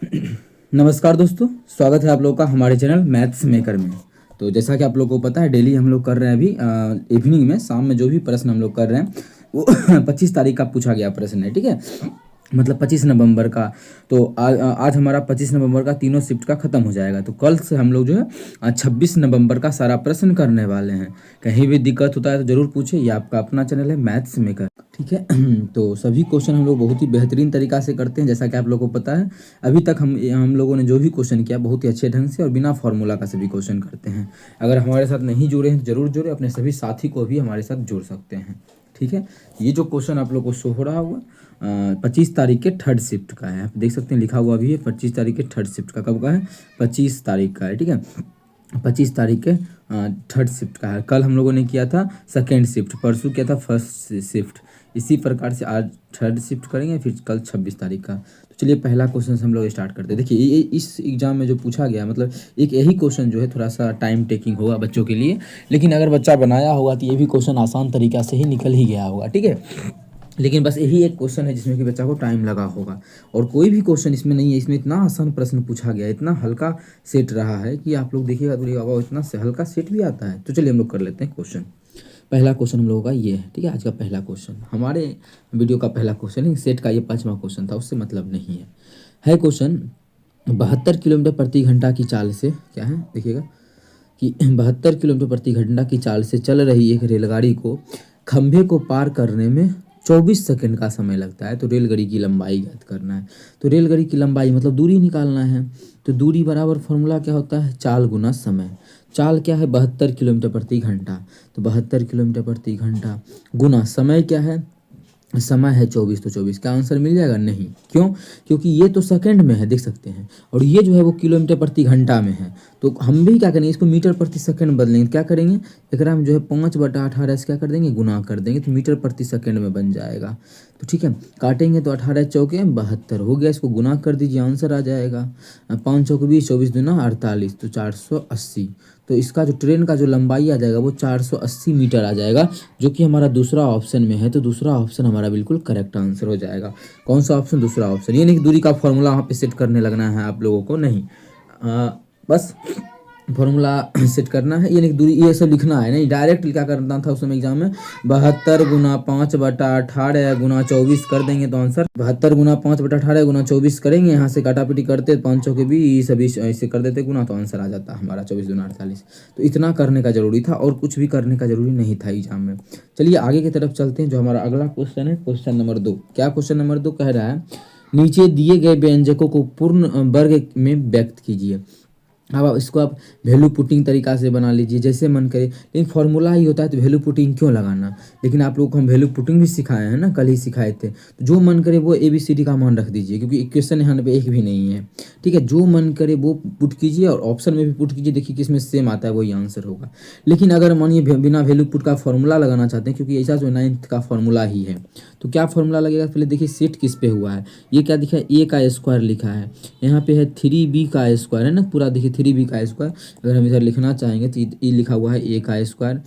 नमस्कार दोस्तों, स्वागत है आप लोगों का हमारे चैनल मैथ्स मेकर में। तो जैसा कि आप लोगों को पता है, डेली हम लोग कर रहे हैं अभी इवनिंग में, शाम में जो भी प्रश्न हम लोग कर रहे हैं वो 25 तारीख का पूछा गया प्रश्न है। ठीक है, मतलब 25 नवंबर का। तो आज हमारा 25 नवंबर का तीनों शिफ्ट का ख़त्म हो जाएगा। तो कल से हम लोग जो है 26 नवंबर का सारा प्रश्न करने वाले हैं। कहीं भी दिक्कत होता है तो ज़रूर पूछे, ये आपका अपना चैनल है मैथ्स मेकर। ठीक है। तो सभी क्वेश्चन हम लोग बहुत ही बेहतरीन तरीक़ा से करते हैं, जैसा कि आप लोगों को पता है। अभी तक हम लोगों ने जो भी क्वेश्चन किया बहुत ही अच्छे ढंग से और बिना फार्मूला का सभी क्वेश्चन करते हैं। अगर हमारे साथ नहीं जुड़े हैं तो ज़रूर जुड़े, अपने सभी साथी को भी हमारे साथ जोड़ सकते हैं। ठीक है, ये जो क्वेश्चन आप लोग को शो हो रहा होगा 25 तारीख के थर्ड शिफ्ट का है। आप देख सकते हैं लिखा हुआ भी है 25 तारीख के थर्ड शिफ्ट का। कब का है? 25 तारीख का है। ठीक है, 25 तारीख के थर्ड शिफ्ट का है। कल हम लोगों ने किया था सेकेंड शिफ्ट, परसों किया था फर्स्ट शिफ्ट। इसी प्रकार से आज थर्ड शिफ्ट करेंगे, फिर कल 26 तारीख का। तो चलिए पहला क्वेश्चन से हम लोग स्टार्ट करते हैं। देखिए ये इस एग्जाम में जो पूछा गया, मतलब एक यही क्वेश्चन जो है थोड़ा सा टाइम टेकिंग होगा बच्चों के लिए, लेकिन अगर बच्चा बनाया होगा तो ये भी क्वेश्चन आसान तरीक़ा से ही निकल ही गया होगा। ठीक है, लेकिन बस यही एक क्वेश्चन है जिसमें कि बच्चा को टाइम लगा होगा, और कोई भी क्वेश्चन इसमें नहीं है। इसमें इतना आसान प्रश्न पूछा गया, इतना हल्का सेट रहा है कि आप लोग देखिएगा तो वाह, इतना हल्का सेट भी आता है। तो चलिए हम लोग कर लेते हैं क्वेश्चन। पहला क्वेश्चन हम लोगों का ये है। ठीक है, आज का पहला क्वेश्चन, हमारे वीडियो का पहला क्वेश्चन है। सेट का ये 5वां क्वेश्चन था, उससे मतलब नहीं है क्वेश्चन। 72 किलोमीटर प्रति घंटा की चाल से, क्या है देखिएगा, कि 72 किलोमीटर प्रति घंटा की चाल से चल रही एक रेलगाड़ी को खंभे को पार करने में 24 सेकंड का समय लगता है। तो रेलगाड़ी की लंबाई ज्ञात करना है। तो रेलगाड़ी की लंबाई मतलब दूरी निकालना है। तो दूरी बराबर फॉर्मूला क्या होता है? चाल गुना समय। चाल क्या है? 72 किलोमीटर प्रति घंटा। तो 72 किलोमीटर प्रति घंटा गुना समय क्या है? समय है 24। तो 24 का आंसर मिल जाएगा? नहीं। क्यों? क्योंकि ये तो सेकंड में है, देख सकते हैं, और ये जो है वो किलोमीटर प्रति घंटा में है। तो हम भी क्या करेंगे, इसको मीटर प्रति सेकंड बदलेंगे। क्या करेंगे, एक में जो है 5/18 से क्या कर देंगे, गुना कर देंगे, तो मीटर प्रति सेकंड में बन जाएगा। तो ठीक है, काटेंगे तो 18 चौके 72 हो गया, इसको गुना कर दीजिए, आंसर आ जाएगा 5 चौके 20, 24 दूना 48, तो 480। तो इसका जो ट्रेन का जो लंबाई आ जाएगा वो 480 मीटर आ जाएगा, जो कि हमारा दूसरा ऑप्शन में है। तो दूसरा ऑप्शन हमारा बिल्कुल करेक्ट आंसर हो जाएगा। कौन सा ऑप्शन? दूसरा ऑप्शन। ये नहीं कि दूरी का फॉर्मूला वहाँ पे सेट करने लगना है आप लोगों को, नहीं, बस फॉर्मूला सेट करना है। ये नहीं दूरी ये सब लिखना है, नहीं, डायरेक्ट क्या करना था उस समय एग्जाम में, 72 गुना 5/18 गुना 24 कर देंगे तो आंसर 72 गुना 5/18 गुना 24 करेंगे। यहाँ से काटापीटी करते 5 चौके 20, ऐसे कर देते गुना, तो आंसर आ जाता हमारा 24 दूना 48। तो इतना करने का जरूरी था, और कुछ भी करने का जरूरी नहीं था एग्जाम में। चलिए आगे की तरफ चलते हैं। जो हमारा अगला क्वेश्चन है, क्वेश्चन नंबर 2। क्या क्वेश्चन नंबर 2 कह रहा है? नीचे दिए गए व्यंजकों को पूर्ण वर्ग में व्यक्त कीजिए। अब इसको आप वैल्यू पुटिंग तरीका से बना लीजिए, जैसे मन करे। लेकिन फार्मूला ही होता है तो वैल्यू पुटिंग क्यों लगाना? लेकिन आप लोगों को हम वैल्यू पुटिंग भी सिखाए हैं ना, कल ही सिखाए थे। तो जो मन करे वो ABCD का मान रख दीजिए, क्योंकि इक्वेशन यहाँ पे एक भी नहीं है। ठीक है, जो मन करे वो पुट कीजिए, और ऑप्शन में भी पुट कीजिए, देखिए किसमें सेम आता है वही आंसर होगा। लेकिन अगर मानिए बिना वैल्यू पुट का फॉर्मूला लगाना चाहते हैं, क्योंकि ऐसा जो 9th का फॉर्मूला ही है, तो क्या फॉर्मूला लगेगा? पहले देखिए सेट किस पे हुआ है। ये क्या दिखा है? A का स्क्वायर लिखा है, यहाँ पे है 3B का स्क्वायर है ना, पूरा देखिए 3B का स्क्वायर। अगर हम इधर लिखना चाहेंगे तो ये लिखा हुआ है A का स्क्वायर,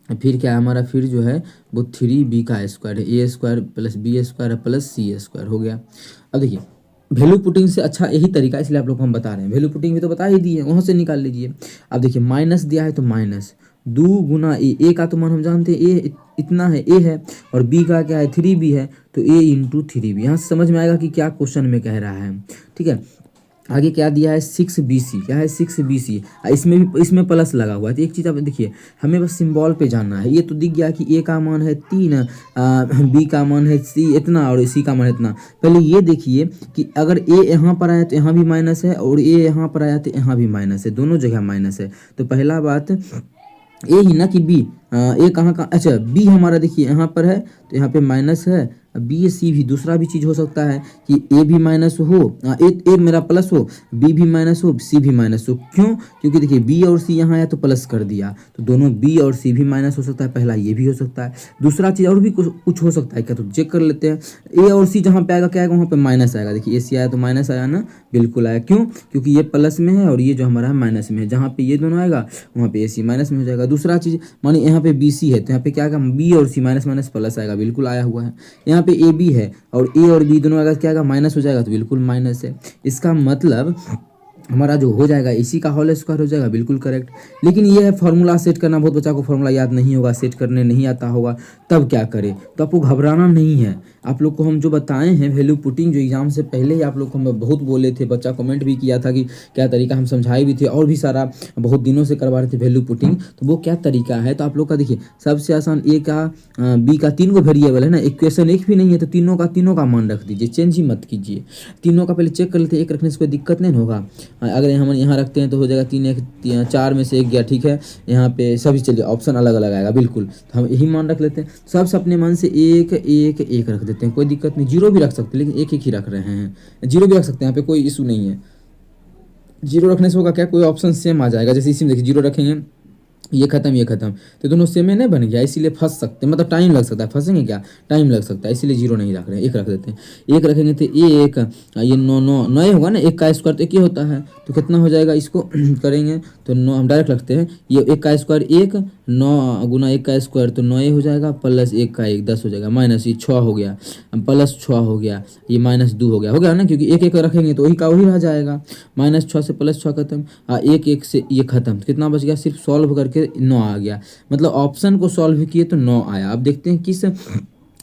फिर क्या है हमारा, फिर जो है वो 3B का स्क्वायर है, A square plus B square plus C square हो गया। अब देखिए वैल्यू पुटिंग से अच्छा यही तरीका, इसलिए आप लोग को हम बता रहे हैं। वैल्यू पुटिंग भी तो बता ही दिए, वहाँ से निकाल लीजिए। अब देखिए माइनस दिया है तो माइनस 2 गुना A का तो मान हम जानते हैं A इतना है, A है, और B का क्या है 3B है, तो A इंटू 3B। यहाँ से समझ में आएगा कि क्या क्वेश्चन में कह रहा है। ठीक है, आगे क्या दिया है? 6BC। क्या है? 6BC। इसमें प्लस लगा हुआ है। तो एक चीज़ आप देखिए, हमें बस सिंबल पे जानना है। ये तो दिख गया कि A का मान है 3, B का मान है C इतना, और C का मान इतना। पहले ये देखिए कि अगर A यहाँ पर आया तो यहाँ भी माइनस है, और A यहाँ पर आया तो यहाँ भी माइनस है, दोनों जगह माइनस है। तो पहला बात ए ही ना कि बी, ए कहाँ का, अच्छा बी हमारा देखिए यहाँ पर है, तो यहाँ पे माइनस है। बी सी भी दूसरा भी चीज़ हो सकता है कि ए भी माइनस हो, ए मेरा प्लस हो, बी भी माइनस हो, सी भी माइनस हो। क्यों? क्योंकि देखिए बी और सी यहाँ आया तो प्लस कर दिया, तो दोनों बी और सी भी माइनस हो सकता है। पहला ये भी हो सकता है। दूसरा चीज़ और भी कुछ हो सकता है क्या, तो चेक कर लेते हैं। ए और सी जहाँ पे आएगा क्या आएगा, वहाँ पे माइनस आएगा। देखिए ए सी आया तो माइनस आया ना, बिल्कुल आया। क्यों? क्योंकि ये प्लस में है और ये जो हमारा है माइनस में है। जहाँ पे ये दोनों आएगा वहाँ पे ए सी माइनस में हो जाएगा। दूसरा चीज़ मानिए यहाँ पे बी सी है, तो यहाँ पे क्या आएगा, बी और सी माइनस माइनस प्लस आएगा, बिल्कुल आया हुआ है। यहाँ पे ए बी है और ए और बी दोनों अगर क्या आएगा माइनस हो जाएगा तो बिल्कुल माइनस है। इसका मतलब हमारा जो हो जाएगा इसी का होल स्क्वायर हो जाएगा, बिल्कुल करेक्ट। लेकिन ये है फॉर्मूला सेट करना, बहुत बच्चा को फॉर्मूला याद नहीं होगा, सेट करने नहीं आता होगा, तब क्या करें? तो आपको घबराना नहीं है। आप लोग को हम जो बताए हैं वैल्यू पुटिंग, जो एग्जाम से पहले ही आप लोग को हम बहुत बोले थे, बच्चा कमेंट भी किया था कि क्या तरीका, हम समझाए भी थे और भी सारा बहुत दिनों से करवा रहे थे वैल्यू पुटिंग, तो वो क्या तरीका है। तो आप लोग का देखिए सबसे आसान ए का बी का 3 गो वेरिएबल है ना, इक्वेशन एक भी नहीं है तो तीनों का मान रख दीजिए, चेंज ही मत कीजिए। तीनों का पहले चेक कर लेते हैं, एक रखने से कोई दिक्कत नहीं होगा। अगर हम यहाँ रखते हैं तो हो जाएगा 4 में से 1 गया, ठीक है। यहाँ पे सभी चलिए ऑप्शन अलग अलग आएगा, बिल्कुल, तो हम यही मान रख लेते हैं। सबसे अपने मन से 1 1 1 रख देते हैं, कोई दिक्कत नहीं। जीरो भी रख सकते हैं लेकिन 1 1 ही रख रहे हैं, जीरो भी रख सकते हैं, यहाँ पे कोई इशू नहीं है। जीरो रखने से होगा क्या, कोई ऑप्शन सेम आ जाएगा। जैसे इसी में देखिए जीरो रखेंगे, ये खत्म, तो दोनों सेम नहीं बन गया, इसीलिए फंस सकते हैं, मतलब टाइम लग सकता है। फंसेंगे क्या, टाइम लग सकता है, इसीलिए जीरो नहीं रख रहे हैं, 1 रख देते हैं। 1 रखेंगे तो एक ये 9 होगा ना, 1 का स्क्वायर तो 1 ही होता है, तो कितना हो जाएगा, इसको करेंगे तो 9 हम डायरेक्ट रखते हैं। ये 1 का स्क्वायर 1, 9 गुना 1 का स्क्वायर तो 9 हो जाएगा, प्लस 1 का 1 10 हो जाएगा, माइनस ये 6 हो गया, प्लस 6 हो गया, ये -2 हो गया ना, क्योंकि 1 1 रखेंगे तो वही का वही रह जाएगा। -6 से +6 खत्म, 1 1 से ये खत्म, कितना बच गया, सिर्फ सॉल्व करके 9 आ गया। मतलब ऑप्शन को सॉल्व किए तो 9 आया। अब देखते हैं किस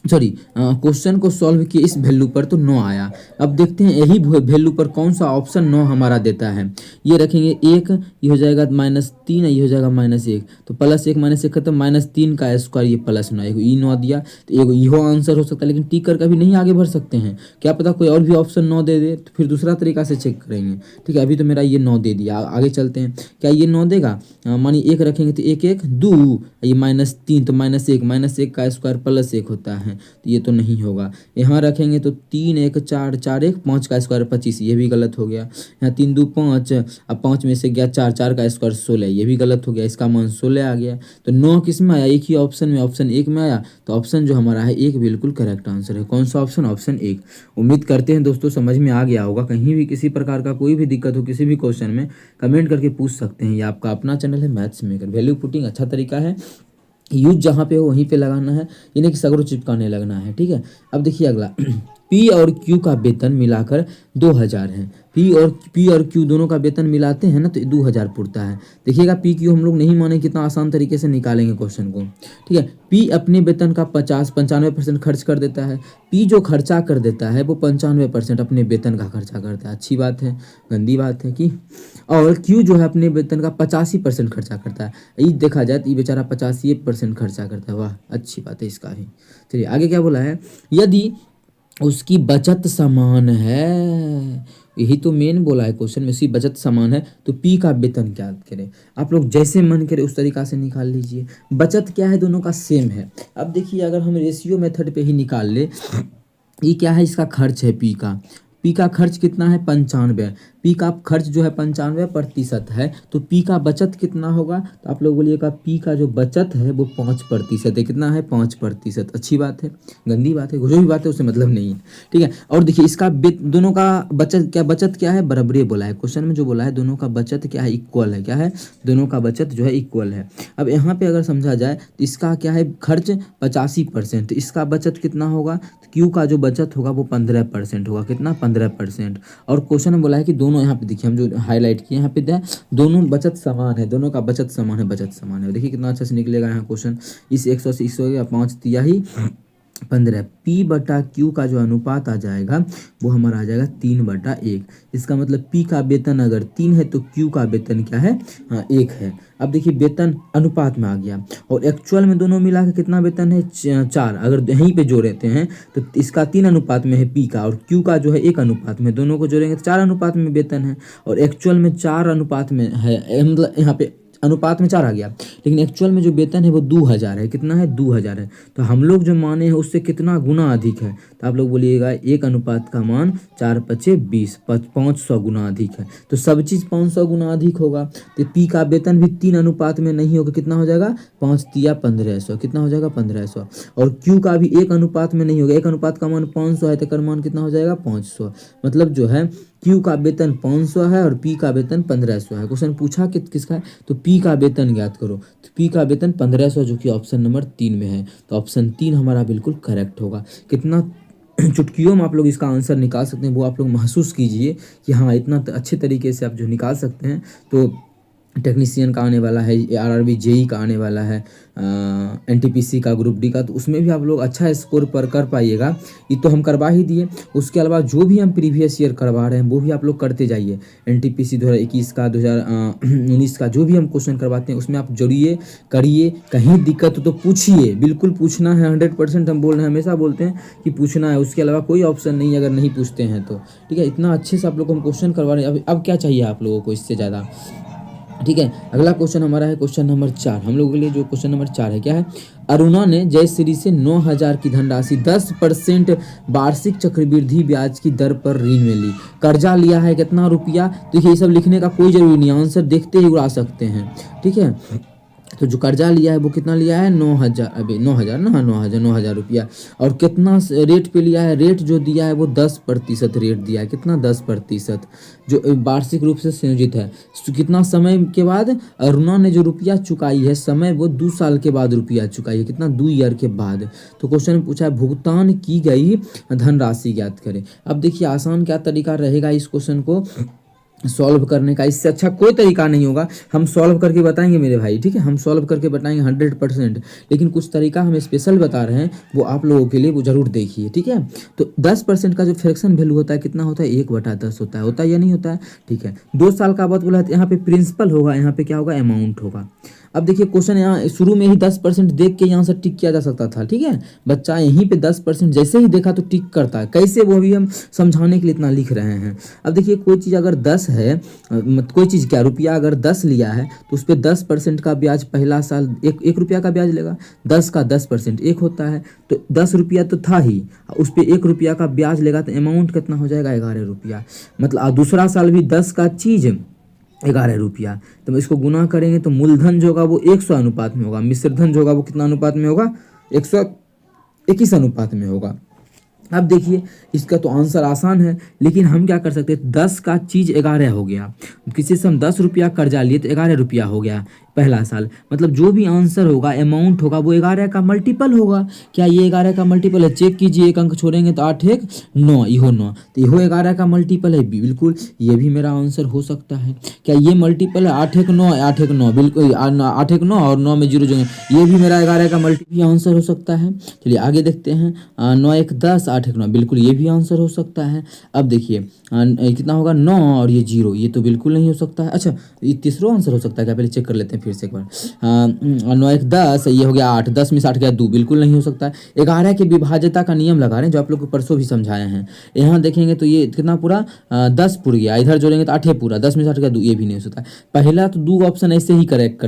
क्वेश्चन को सॉल्व किए इस वैल्यू पर तो 9 आया। अब देखते हैं यही वैल्यू पर कौन सा ऑप्शन 9 हमारा देता है। ये रखेंगे 1, ये हो जाएगा -3, ये हो जाएगा -1, तो +1 -1 खत्म, -3 का स्क्वायर ये +9, एगो ई 9 दिया, तो एगो इहो आंसर हो सकता है। लेकिन टिक कर कभी नहीं आगे बढ़ सकते हैं, क्या पता कोई और भी ऑप्शन 9 दे दे, तो फिर दूसरा तरीका से चेक करेंगे। ठीक है, अभी तो मेरा ये 9 दे दिया, आगे चलते हैं। क्या ये 9 देगा, मानिए 1 रखेंगे तो 1 1 2, ये -3 तो -1 का स्क्वायर +1 होता है, तो ये तो नहीं होगा। यहाँ रखेंगे तो 3 1 4 4 1 5 का स्क्वायर 25, ये भी गलत हो गया। यहाँ 3 2 5, अब 5 में से गया 4, 4 का स्क्वायर 16, ये भी गलत हो गया, इसका मान 16 आ गया। तो 9 किस में आया, एक ही ऑप्शन में, ऑप्शन 1 में आया, तो ऑप्शन जो हमारा है 1 बिल्कुल करेक्ट आंसर है। कौन सा ऑप्शन, ऑप्शन 1। उम्मीद करते हैं दोस्तों समझ में आ गया होगा। कहीं भी किसी प्रकार का कोई भी दिक्कत हो किसी भी क्वेश्चन में, कमेंट करके पूछ सकते हैं। ये आपका अपना चैनल है मैथ्स मेकर। वैल्यू पुटिंग अच्छा तरीका है, यूज जहाँ पे हो वहीं पे लगाना है, ये नहीं कि सगरों चिपकाने लगना है। ठीक है, अब देखिए अगला पी और क्यू का वेतन मिलाकर 2000 है। पी और क्यू दोनों का वेतन मिलाते हैं ना तो 2000 पुरता है। देखिएगा पी क्यू हम लोग नहीं माने, कितना आसान तरीके से निकालेंगे क्वेश्चन को। ठीक है, पी अपने वेतन का 95% खर्च कर देता है। पी जो खर्चा कर देता है वो 95% अपने वेतन का खर्चा करता है। अच्छी बात है, गंदी बात है कि। और क्यू जो है अपने वेतन का 85% खर्चा करता है। ये देखा जाए तो ये बेचारा 85% खर्चा करता है। वाह, अच्छी बात है इसका ही। चलिए आगे क्या बोला है, यदि उसकी बचत समान है, यही तो मेन बोला है क्वेश्चन में, उसकी बचत समान है तो पी का वेतन क्या करें। आप लोग जैसे मन करे उस तरीका से निकाल लीजिए। बचत क्या है, दोनों का सेम है। अब देखिए अगर हम रेशियो मेथड पे ही निकाल ले, ये क्या है, इसका खर्च है पी का। पी का खर्च कितना है, 95। पी का खर्च जो है 95% है, तो पी का बचत कितना होगा, तो आप लोग बोलिएगा पी का जो बचत है वो 5% है। कितना है, 5%। अच्छी बात है, गंदी बात है, जो भी बात है उससे मतलब नहीं है। ठीक है, और देखिए इसका दोनों का बचत क्या है, बराबरी बोला है क्वेश्चन में, जो बोला है दोनों का बचत क्या है, इक्वल है। क्या है, दोनों का बचत जो है इक्वल है। अब यहाँ पे अगर समझा जाए तो इसका क्या है, खर्च 85%, इसका बचत कितना होगा, तो क्यू का जो बचत होगा वो 15% होगा। कितना, 15%। और क्वेश्चन में बोला है कि दोनों, यहाँ पे देखिए हम जो हाईलाइट किए यहाँ पे दोनों बचत समान है, दोनों का बचत समान है, बचत समान है। देखिए कितना अच्छा से निकलेगा यहाँ क्वेश्चन। इस 100 से 100 गया 5 तिहाई 15। पी बटा क्यू का जो अनुपात आ जाएगा वो हमारा आ जाएगा 3/1। इसका मतलब पी का वेतन अगर 3 है तो क्यू का वेतन क्या है, 1 है। अब देखिए वेतन अनुपात में आ गया, और एक्चुअल में दोनों मिला के कितना वेतन है, 4। अगर यहीं पे जोड़ते हैं तो इसका 3 अनुपात में है पी का, और क्यू का जो है 1 अनुपात में, दोनों को जोड़ेंगे तो 4 अनुपात में वेतन है। और एक्चुअल में 4 अनुपात में है, मतलब यहाँ पे अनुपात में 4 आ गया, लेकिन एक्चुअल में जो वेतन है वो 2000 है। कितना है, 2000 है। तो हम लोग जो माने हैं उससे कितना गुना अधिक है, तो आप लोग बोलिएगा 1 अनुपात का मान 4 5 20, 500 गुना अधिक है। तो सब चीज़ 500 गुना अधिक होगा, तो पी का वेतन भी 3 अनुपात में नहीं होगा। कितना हो जाएगा, 5 तिया 1500। कितना हो जाएगा, 1500। और क्यू का भी 1 अनुपात में नहीं होगा। 1 अनुपात का मान 500 है, तो मान कितना हो जाएगा, 500। मतलब जो है क्यू का वेतन 500 है और पी का वेतन 1500 है। क्वेश्चन पूछा कि किसका है, तो पी का वेतन ज्ञात करो, तो पी का वेतन 1500 जो कि ऑप्शन नंबर 3 में है, तो ऑप्शन 3 हमारा बिल्कुल करेक्ट होगा। कितना चुटकियों में आप लोग इसका आंसर निकाल सकते हैं, वो आप लोग महसूस कीजिए कि हाँ इतना अच्छे तरीके से आप जो निकाल सकते हैं। तो टेक्नीशियन का आने वाला है, आरआरबी जेई का आने वाला है, एनटीपीसी का, ग्रुप डी का, तो उसमें भी आप लोग अच्छा स्कोर पर कर पाइएगा। ये तो हम करवा ही दिए, उसके अलावा जो भी हम प्रीवियस ईयर करवा रहे हैं वो भी आप लोग करते जाइए। एनटीपीसी 2021 का, 2019 का जो भी हम क्वेश्चन करवाते हैं उसमें आप जड़िए, करिए। कहीं दिक्कत हो तो पूछिए, बिल्कुल पूछना है, 100% हम बोल रहे हैं, हमेशा बोलते हैं कि पूछना है, उसके अलावा कोई ऑप्शन नहीं है अगर नहीं पूछते हैं तो। ठीक है, इतना अच्छे से आप लोग को हम क्वेश्चन करवा रहे हैं, अब क्या चाहिए आप लोगों को इससे ज़्यादा। ठीक है, अगला क्वेश्चन हमारा है क्वेश्चन नंबर 4। हम लोगों के लिए जो क्वेश्चन नंबर 4 है, क्या है? अरुणा ने जयश्री से 9,000 की धनराशि 10% वार्षिक चक्रवृद्धि ब्याज की दर पर ऋण में ली। कर्जा लिया है कितना रुपया? देखिए ये सब लिखने का कोई जरूरी नहीं, आंसर देखते ही उड़ा सकते हैं। ठीक है, तो जो कर्जा लिया है वो कितना लिया है? 9,000, अभी 9,000 ना, हाँ 9,000 रुपया। और कितना रेट पे लिया है? रेट जो दिया है वो 10% रेट दिया है। कितना? 10%, जो वार्षिक रूप से संयोजित है। कितना समय के बाद अरुणा ने जो रुपया चुकाई है, समय वो 2 साल के बाद रुपया चुकाई है। कितना? 2 ईयर के बाद। तो क्वेश्चन में पूछा है भुगतान की गई धनराशि ज्ञात करें। अब देखिए आसान क्या तरीका रहेगा इस क्वेश्चन को सॉल्व करने का, इससे अच्छा कोई तरीका नहीं होगा। हम सॉल्व करके बताएंगे मेरे भाई, ठीक है, हम सॉल्व करके बताएंगे 100%। लेकिन कुछ तरीका हम स्पेशल बता रहे हैं, वो आप लोगों के लिए वो जरूर देखिए। ठीक है, तो 10% का जो फ्रैक्शन वैल्यू होता है कितना होता है? 1/10 होता है या नहीं होता है? ठीक है, 2 साल का बाद बोला है, यहाँ पे प्रिंसिपल होगा, यहाँ पे क्या होगा? अमाउंट होगा। अब देखिए क्वेश्चन यहाँ शुरू में ही 10% देख के यहाँ से टिक किया जा सकता था। ठीक है, बच्चा यहीं पे 10% जैसे ही देखा तो टिक करता है, कैसे वो भी हम समझाने के लिए इतना लिख रहे हैं। अब देखिए कोई चीज़ अगर 10 है, कोई चीज़ क्या रुपया अगर 10 लिया है तो उस पर 10% का ब्याज पहला साल 1 रुपया का ब्याज लेगा। 10 का 10% 1 होता है, तो 10 रुपया तो था ही, उस पर 1 रुपया का ब्याज लेगा तो अमाउंट कितना हो जाएगा? 11 रुपया। मतलब दूसरा साल भी 10 का चीज़ 11 रुपया। तो इसको गुना करेंगे तो मूलधन जो होगा वो 100 अनुपात में होगा, मिश्रधन जो होगा वो कितना अनुपात में होगा? 121 अनुपात में होगा। अब देखिए इसका तो आंसर आसान है, लेकिन हम क्या कर सकते हैं? 10 का चीज़ 11 हो गया, किसी से हम 10 रुपया कर्जा लिए तो 11 रुपया हो गया पहला साल। मतलब जो भी आंसर होगा, अमाउंट होगा, वो 11 का मल्टीपल होगा। क्या ये 11 का मल्टीपल है? चेक कीजिए, 1 अंक छोड़ेंगे तो 8 1 9, इहो 9, तो इहो 11 का मल्टीपल है। बिल्कुल ये भी मेरा आंसर हो सकता है। क्या ये मल्टीपल है? 8 1 9, 8 1 9, बिल्कुल 8 1 9 और 9 में 0 जो है, ये भी मेरा 11 का मल्टीपल आंसर हो सकता है। चलिए आगे देखते हैं। 9 1 10, 8 1 9, बिल्कुल ये भी आंसर हो सकता है। अब देखिए कितना होगा? 9 और ये 0, ये तो बिल्कुल नहीं हो सकता है। अच्छा ये तीसरा आंसर हो सकता है क्या? पहले चेक कर लेते हैं फिर से एक बार। 9 1 10, ये हो गया 8, 10 में से 8 गया 2, बिल्कुल नहीं हो सकता है। 11 के विभाज्यता का नियम लगा रहे हैं जो आप लोग को परसों भी समझाए हैं। यहाँ देखेंगे तो ये कितना पूरा 10 पुर गया, इधर जोड़ेंगे तो 8 पूरा, 10 में से 8 गया 2, ये भी नहीं हो सकता है। पहला तो 2 ऑप्शन ऐसे ही करेक्ट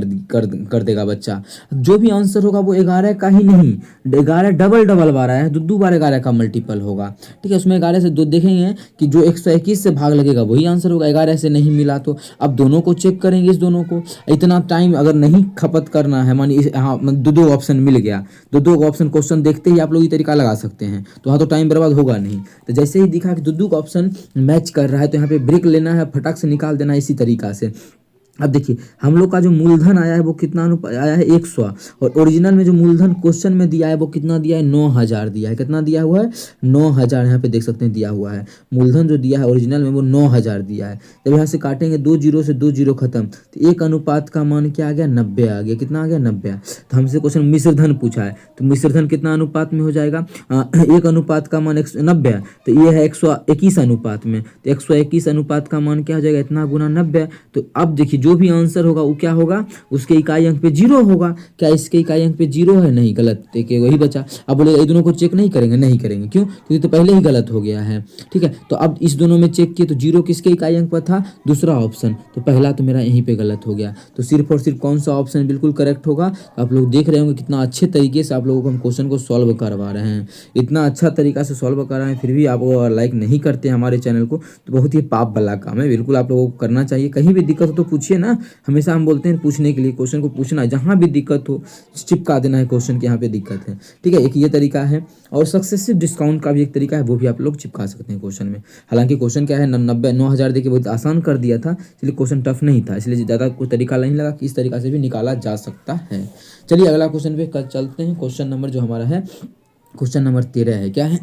कर देगा बच्चा। जो भी आंसर होगा वो 11 का ही नहीं, 11 डबल बार आया है, 2 बार 11 का मल्टीपल होगा। ठीक है, उसमें 11 से 2 देखेंगे कि जो 121 से भाग लगेगा वही आंसर होगा। 11 से नहीं मिला तो अब दोनों को चेक करेंगे, इस दोनों को। इतना टाइम अगर नहीं खपत करना है, मानिए हाँ 2 ऑप्शन मिल गया, 2 ऑप्शन क्वेश्चन देखते ही आप लोग ये तरीका लगा सकते हैं, तो हाँ तो टाइम बर्बाद होगा नहीं। तो जैसे ही दिखा कि 2 का ऑप्शन मैच कर रहा है तो यहाँ पे ब्रेक लेना है, फटाक से निकाल देना है इसी तरीका से। अब देखिए हम लोग का जो मूलधन आया है वो कितना आया है? 100, और ओरिजिनल में जो मूलधन क्वेश्चन में दिया है वो कितना दिया है? 9,000 दिया है। कितना दिया हुआ है? 9,000, यहाँ पे देख सकते हैं दिया हुआ है। मूलधन जो दिया है ओरिजिनल में वो 9,000 दिया है। जब यहाँ से काटेंगे 2 0 से 2 0 खत्म, तो 1 अनुपात का मान क्या आ गया? 90 आ गया। कितना आ गया? 90। तो हमसे क्वेश्चन मिश्रधन पूछा है, तो मिश्रधन कितना अनुपात में हो जाएगा? 1 अनुपात का मान 90, तो ये है 121 अनुपात में, तो 121 अनुपात का मान क्या हो जाएगा? इतना गुना 90। तो अब देखिए जो भी आंसर होगा वो क्या होगा? उसके इकाई अंक पे 0 होगा। क्या इसके इकाई अंक पे 0 है? नहीं, गलत, देखिए वही बचा। अब बोले ये दोनों को चेक नहीं करेंगे, नहीं करेंगे, क्यों? क्योंकि तो पहले ही गलत हो गया है। ठीक है, तो अब इस दोनों में चेक किए तो 0 किसके इकाई अंक पर था? दूसरा ऑप्शन, तो पहला तो मेरा यहीं पे गलत हो गया। तो सिर्फ और सिर्फ कौन सा ऑप्शन बिल्कुल करेक्ट होगा? आप लोग देख रहे होंगे कितना अच्छे तरीके से आप लोगों को हम क्वेश्चन को सॉल्व करवा रहे हैं। इतना अच्छा तरीका से सॉल्व कर रहे हैं, फिर भी आप लाइक नहीं करते हमारे चैनल को, तो बहुत ही पाप वाला काम है। बिल्कुल आप लोगों को करना चाहिए। कहीं भी दिक्कत हो तो पूछिए ना, हमेशा हम बोलते हैं पूछने के लिए, क्वेश्चन को पूछना है, जहाँ भी दिक्कत हो चिपका देना है क्वेश्चन के यहाँ पे दिक्कत है। ठीक है, एक ये तरीका है, और सक्सेसिव डिस्काउंट का भी एक तरीका है, वो भी आप लोग चिपका सकते हैं क्वेश्चन में। हालांकि क्वेश्चन क्या है 9,000 देखिए बहुत आसान कर दिया था, इसलिए क्वेश्चन टफ नहीं था, इसलिए ज़्यादा कोई तरीका नहीं लगा कि इस तरीका से भी निकाला जा सकता है। चलिए अगला क्वेश्चन पे कल चलते हैं। क्वेश्चन नंबर जो हमारा है क्वेश्चन नंबर 13 है, क्या है?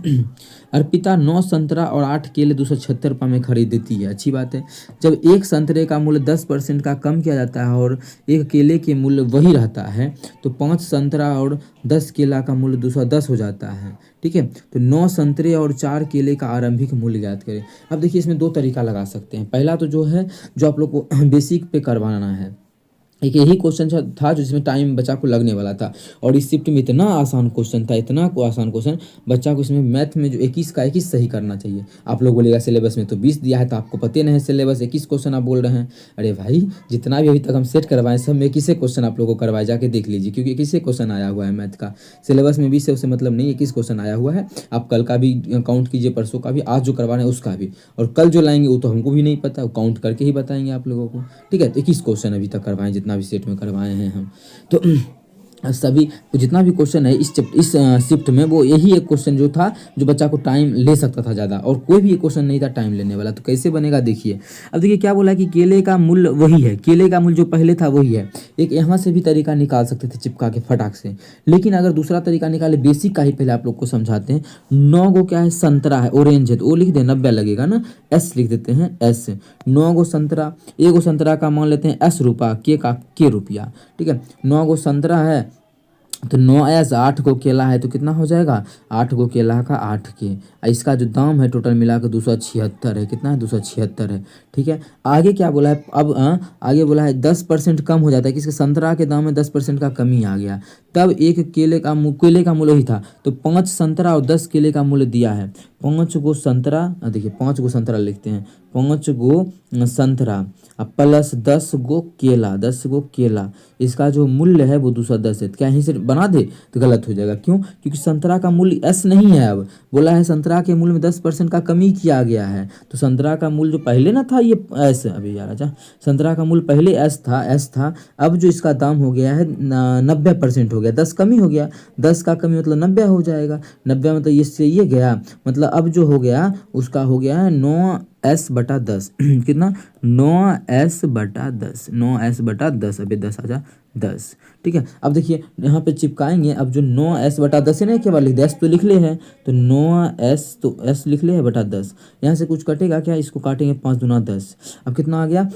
अर्पिता 9 संतरा और 8 केले 276 रुपये में खरीदती है। अच्छी बात है। जब एक संतरे का मूल्य 10% का कम किया जाता है और एक केले के मूल्य वही रहता है तो 5 संतरा और 10 केला का मूल्य 210 हो जाता है। ठीक है, तो 9 संतरे और 4 केले का आरंभिक मूल्य ज्ञात करें। अब देखिए इसमें दो तरीका लगा सकते हैं। पहला तो जो है जो आप लोग को बेसिक पे करवाना है, एक यही क्वेश्चन था जो जिसमें टाइम बच्चा को लगने वाला था, और इस शिफ्ट में इतना आसान क्वेश्चन था, इतना को आसान क्वेश्चन, बच्चा को इसमें मैथ में जो 21 का 21 सही करना चाहिए। आप लोग बोलेगा सिलेबस में तो 20 दिया है, तो आपको पता नहीं है सिलेबस 21 क्वेश्चन आप बोल रहे हैं। अरे भाई, जितना भी अभी तक हम सेट करवाएं सब में 21 क्वेश्चन आप लोगों को करवाए, जाके देख लीजिए, क्योंकि 21 क्वेश्चन आया हुआ है मैथ का। सिलेबस में 20 से उससे मतलब नहीं, 21 क्वेश्चन आया हुआ है। आप कल का भी काउंट कीजिए, परसों का भी, आज जो करवा रहे हैं उसका भी, और कल जो लाएंगे वो तो हमको भी नहीं पता, वो काउंट करके ही बताएंगे आप लोगों को। ठीक है, तो 21 क्वेश्चन अभी तक करवाएं, जितना भी सेट में करवाए हैं हम। तो सभी जितना भी क्वेश्चन है इस शिफ्ट में, वो यही एक क्वेश्चन जो था जो बच्चा को टाइम ले सकता था ज़्यादा, और कोई भी एक क्वेश्चन नहीं था टाइम लेने वाला। तो कैसे बनेगा देखिए। अब देखिए क्या बोला कि केले का मूल्य वही है, केले का मूल्य जो पहले था वही है। एक यहाँ से भी तरीका निकाल सकते थे चिपका के फटाक से, लेकिन अगर दूसरा तरीका निकाले, बेसिक का ही पहले आप लोग को समझाते हैं। 9 गो क्या है? संतरा है, ऑरेंज है, तो वो लिख दे, 90 लगेगा ना, एस लिख देते हैं, एस। 9 गो संतरा, एगो संतरा का मान लेते हैं एस रुपया, के का के रुपया। ठीक है, 9 गो संतरा है तो 9s, 8 गो केला है तो कितना हो जाएगा? 8 गो केला का 8 के। इसका जो दाम है टोटल मिला कर 276 है। कितना है? 276 है। ठीक है, आगे क्या बोला है? अब आगे बोला है 10% कम हो जाता है, किसके? संतरा के दाम में 10% का कमी आ गया। तब एक केले का मूल्य ही था, तो 5 संतरा और 10 केले का मूल्य दिया है। 5 गो संतरा, देखिए 5 गो संतरा लिखते हैं, 5 गो संतरा प्लस 10 गो केला, 10 गो केला, इसका जो मूल्य है वो 210 है। क्या यहीं से बना दे? तो गलत हो जाएगा। क्यों? क्योंकि संतरा का मूल्य एस नहीं है। अब बोला है संतरा के मूल्य में 10% का कमी किया गया है, तो संतरा का मूल्य जो पहले ना था ये एस, अभी यार अच्छा, संतरा का मूल्य पहले एस था, अब जो इसका दाम हो गया है 90% हो गया, 10 कमी हो गया, 10 का कमी मतलब 90 हो जाएगा। 90 मतलब इससे ये गया, मतलब अब जो हो गया उसका हो गया है 9s/10 कितना? 9s/10, 9s/10, अभी 10 आ जा 10। ठीक है, अब देखिए यहाँ पे चिपकाएंगे। अब जो 9s/10 है ना, केवल लिख दे, एस तो लिख ले है, तो 9s तो एस लिख ले है बटा 10। यहाँ से कुछ कटेगा क्या? इसको काटेंगे, 5 दूना 10। अब कितना आ गया?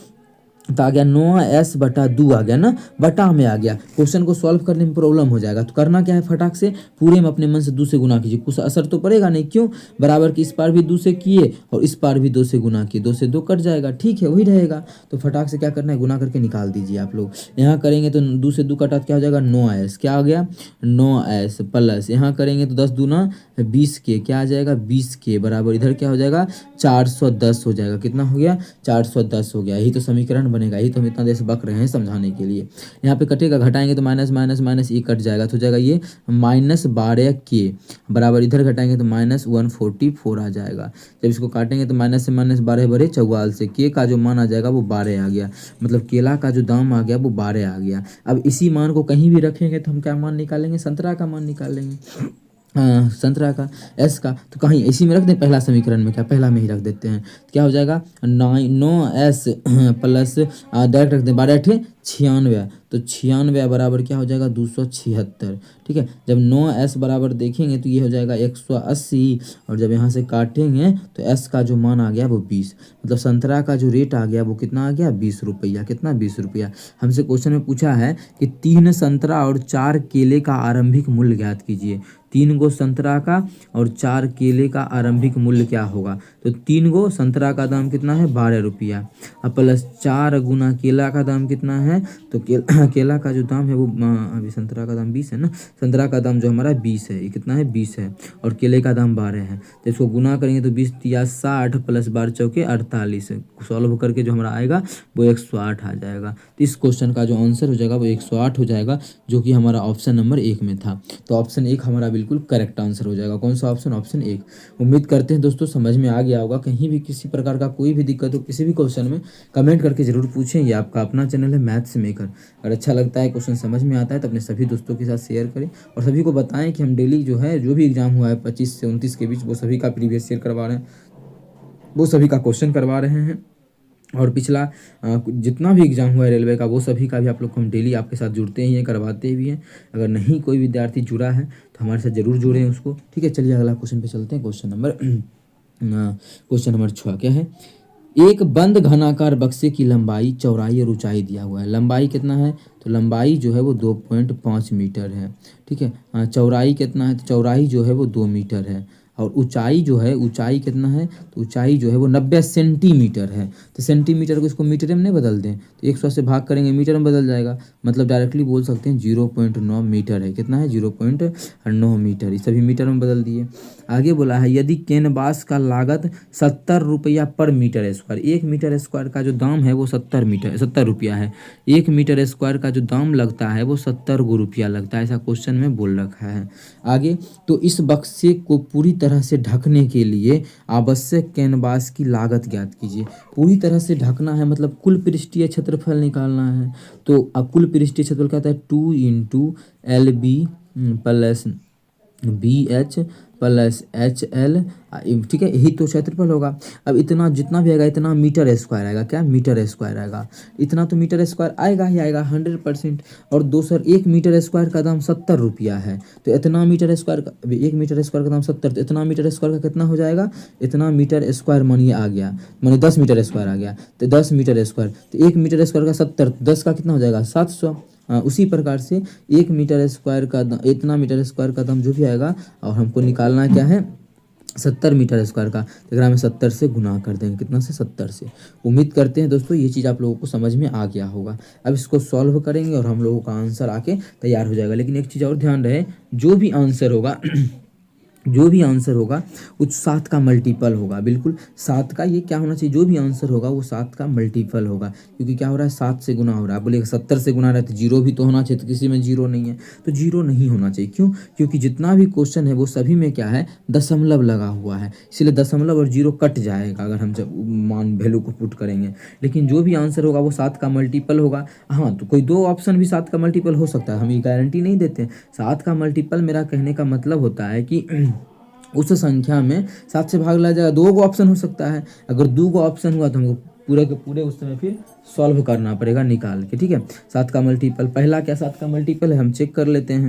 तो आ गया 9s/2 आ गया ना, बटा में आ गया। क्वेश्चन को सॉल्व करने में प्रॉब्लम हो जाएगा, तो करना क्या है? फटाक से पूरे में अपने मन से 2 से गुना कीजिए, कुछ असर तो पड़ेगा नहीं। क्यों? बराबर की इस पार भी 2 से किए और इस पार भी 2 से गुना किए, 2 से 2 कट जाएगा। ठीक है, वही रहेगा। तो फटाक से क्या करना है? गुना करके निकाल दीजिए आप लोग। यहाँ करेंगे तो 2 से 2 कटा, क्या हो जाएगा? 9s। क्या आ गया? 9s प्लस यहाँ करेंगे तो 10 दूना 20 के, क्या आ जाएगा? 20 के बराबर इधर क्या हो जाएगा? 410 हो जाएगा। कितना हो गया? 410 हो गया। यही तो समीकरण बनेगा, यही तो हम इतना देर से बक रहे हैं समझाने के लिए। यहाँ पे कटेगा, घटाएंगे तो माइनस माइनस माइनस ये कट जाएगा, तो हो जाएगा ये -12 के बराबर, इधर घटाएंगे तो -144 आ जाएगा। जब इसको काटेंगे तो माइनस से माइनस 12 बड़े 44 से, के का जो मान आ जाएगा वो 12 आ गया, मतलब केला का जो दाम आ गया वो 12 आ गया। अब इसी मान को कहीं भी रखेंगे तो हम क्या मान निकालेंगे? संतरा का मान निकालेंगे। संतरा का एस का, तो कहीं इसी में रख दें, पहला समीकरण में, क्या पहला में ही रख देते हैं। क्या हो जाएगा? 9s प्लस डायरेक्ट रख दें, 12 96, तो 96 बराबर क्या हो जाएगा? 276। ठीक है, जब 9s बराबर देखेंगे तो ये हो जाएगा 180, और जब यहाँ से काटेंगे तो s का जो मान आ गया वो 20, मतलब संतरा का जो रेट आ गया वो कितना आ गया? 20 रुपया। कितना? 20 रुपया। हमसे क्वेश्चन में पूछा है कि 3 संतरा और 4 केले का आरंभिक मूल्य ज्ञात कीजिए। 3 गो संतरा का और 4 केले का आरंभिक मूल्य क्या होगा? तो 3 गो संतरा का दाम कितना है? 12 रुपया, अब प्लस 4 गुना केला का दाम कितना है? तो केला का जो दाम है वो अभी संतरा का दाम 20 है ना, संतरा का दाम जो हमारा 20 है, ये कितना है? 20 है, और केले का दाम 12 है। तो इसको गुना करेंगे तो 20 या 60 प्लस 12 चौके 48, सॉल्व करके जो हमारा आएगा वो 108 आ जाएगा। तो इस क्वेश्चन का जो आंसर हो जाएगा वो 108 हो जाएगा, जो कि हमारा ऑप्शन नंबर 1 में था। तो ऑप्शन 1 हमारा बिल्कुल करेक्ट आंसर हो जाएगा। कौन सा ऑप्शन? ऑप्शन 1। उम्मीद करते हैं दोस्तों समझ में आ गया होगा। कहीं भी किसी प्रकार का कोई भी दिक्कत हो किसी भी क्वेश्चन में, कमेंट करके जरूर पूछें। ये आपका अपना चैनल है मैथ्स मेकर। अगर अच्छा लगता है, क्वेश्चन समझ में आता है तो अपने सभी दोस्तों के साथ शेयर करें, और सभी को बताएं कि हम डेली जो है जो भी एग्जाम हुआ है 25 से 29 के बीच, वो सभी का प्रीवियस शेयर करवा रहे हैं, वो सभी का क्वेश्चन करवा रहे हैं। और पिछला जितना भी एग्ज़ाम हुआ है रेलवे का वो सभी का भी आप लोग को हम डेली आपके साथ जुड़ते ही हैं, करवाते भी हैं। अगर नहीं कोई विद्यार्थी जुड़ा है तो हमारे साथ ज़रूर जुड़ें उसको, ठीक है। चलिए अगला क्वेश्चन पे चलते हैं। क्वेश्चन नंबर 6 क्या है? एक बंद घनाकार बक्से की लंबाई, चौड़ाई और ऊंचाई दिया हुआ है। लंबाई कितना है? तो लंबाई जो है वो 2.5 मीटर है, ठीक है। चौड़ाई कितना है? तो चौड़ाई जो है वो 2 मीटर है। और ऊंचाई जो है, ऊंचाई कितना है? तो ऊंचाई जो है वो 90 सेंटीमीटर है। तो सेंटीमीटर को इसको मीटर में नहीं बदल दें तो 100 से भाग करेंगे मीटर में बदल जाएगा, मतलब डायरेक्टली बोल सकते हैं 0.9 मीटर है। कितना है? 0.9 मीटर। ये सभी मीटर में बदल दिए। आगे बोला है यदि कैनवास का लागत 70 रुपया पर मीटर स्क्वायर, 1 मीटर स्क्वायर का जो दाम है वो 70 रुपया है। 1 मीटर स्क्वायर का जो दाम लगता है वो 70 रुपया लगता है, ऐसा क्वेश्चन में बोल रखा है। आगे, तो इस बक्से को पूरी तरह से ढकने के लिए आवश्यक कैनवास की लागत ज्ञात कीजिए। पूरी तरह से ढकना है मतलब कुल पृष्ठीय क्षेत्रफल निकालना है। तो अब कुल पृष्ठीय क्षेत्रफल कहता है 2 into LB plus BH plus HL, ठीक है। यही तो क्षेत्रफल होगा। अब इतना जितना भी आएगा इतना मीटर स्क्वायर आएगा। क्या? मीटर स्क्वायर आएगा। इतना तो मीटर स्क्वायर आएगा ही आएगा 100%। और दूसरा 1 मीटर स्क्वायर का दाम 70 रुपया है। तो इतना मीटर स्क्वायर का, 1 मीटर स्क्वायर का दाम 70, तो इतना मीटर स्क्वायर का कितना हो जाएगा? इतना मीटर स्क्वायर मानिए आ गया, मानिए 10 मीटर स्क्वायर आ गया। तो 10 मीटर स्क्वायर, तो 1 मीटर स्क्वायर का 70, 10 का कितना हो जाएगा? 700। उसी प्रकार से 1 मीटर स्क्वायर का इतना मीटर स्क्वायर का दाम जो भी आएगा, और हमको निकालना क्या है? 70 मीटर स्क्वायर का। तो अगर हमें 70 से गुना कर देंगे, कितना से? 70 से। उम्मीद करते हैं दोस्तों ये चीज़ आप लोगों को समझ में आ गया होगा। अब इसको सॉल्व करेंगे और हम लोगों का आंसर आके तैयार हो जाएगा। लेकिन एक चीज़ और ध्यान रहे, जो भी आंसर होगा जो भी आंसर होगा उस 7 का मल्टीपल होगा। बिल्कुल 7 का, ये क्या होना चाहिए? जो भी आंसर होगा वो 7 का मल्टीपल होगा। क्योंकि क्या हो रहा है? 7 से गुना हो रहा है। बोले 70 से गुना रहा है तो जीरो भी तो होना चाहिए, तो किसी में जीरो नहीं है तो जीरो नहीं होना चाहिए। क्यों? क्योंकि जितना भी क्वेश्चन है वो सभी में क्या है? दशमलव लगा हुआ है, इसलिए दशमलव और जीरो कट जाएगा अगर हम जब मान वैल्यू को पुट करेंगे। लेकिन जो भी आंसर होगा वो 7 का मल्टीपल होगा। हाँ, तो कोई 2 ऑप्शन भी 7 का मल्टीपल हो सकता है, हम ये गारंटी नहीं देते। 7 का मल्टीपल मेरा कहने का मतलब होता है कि उस संख्या में 7 से भाग लिया जाएगा। 2 को ऑप्शन हो सकता है। अगर 2 को ऑप्शन हुआ तो हमको पूरे के पूरे उस समय फिर सॉल्व करना पड़ेगा निकाल के, ठीक है। 7 का मल्टीपल, पहला क्या 7 का मल्टीपल है, हम चेक कर लेते हैं।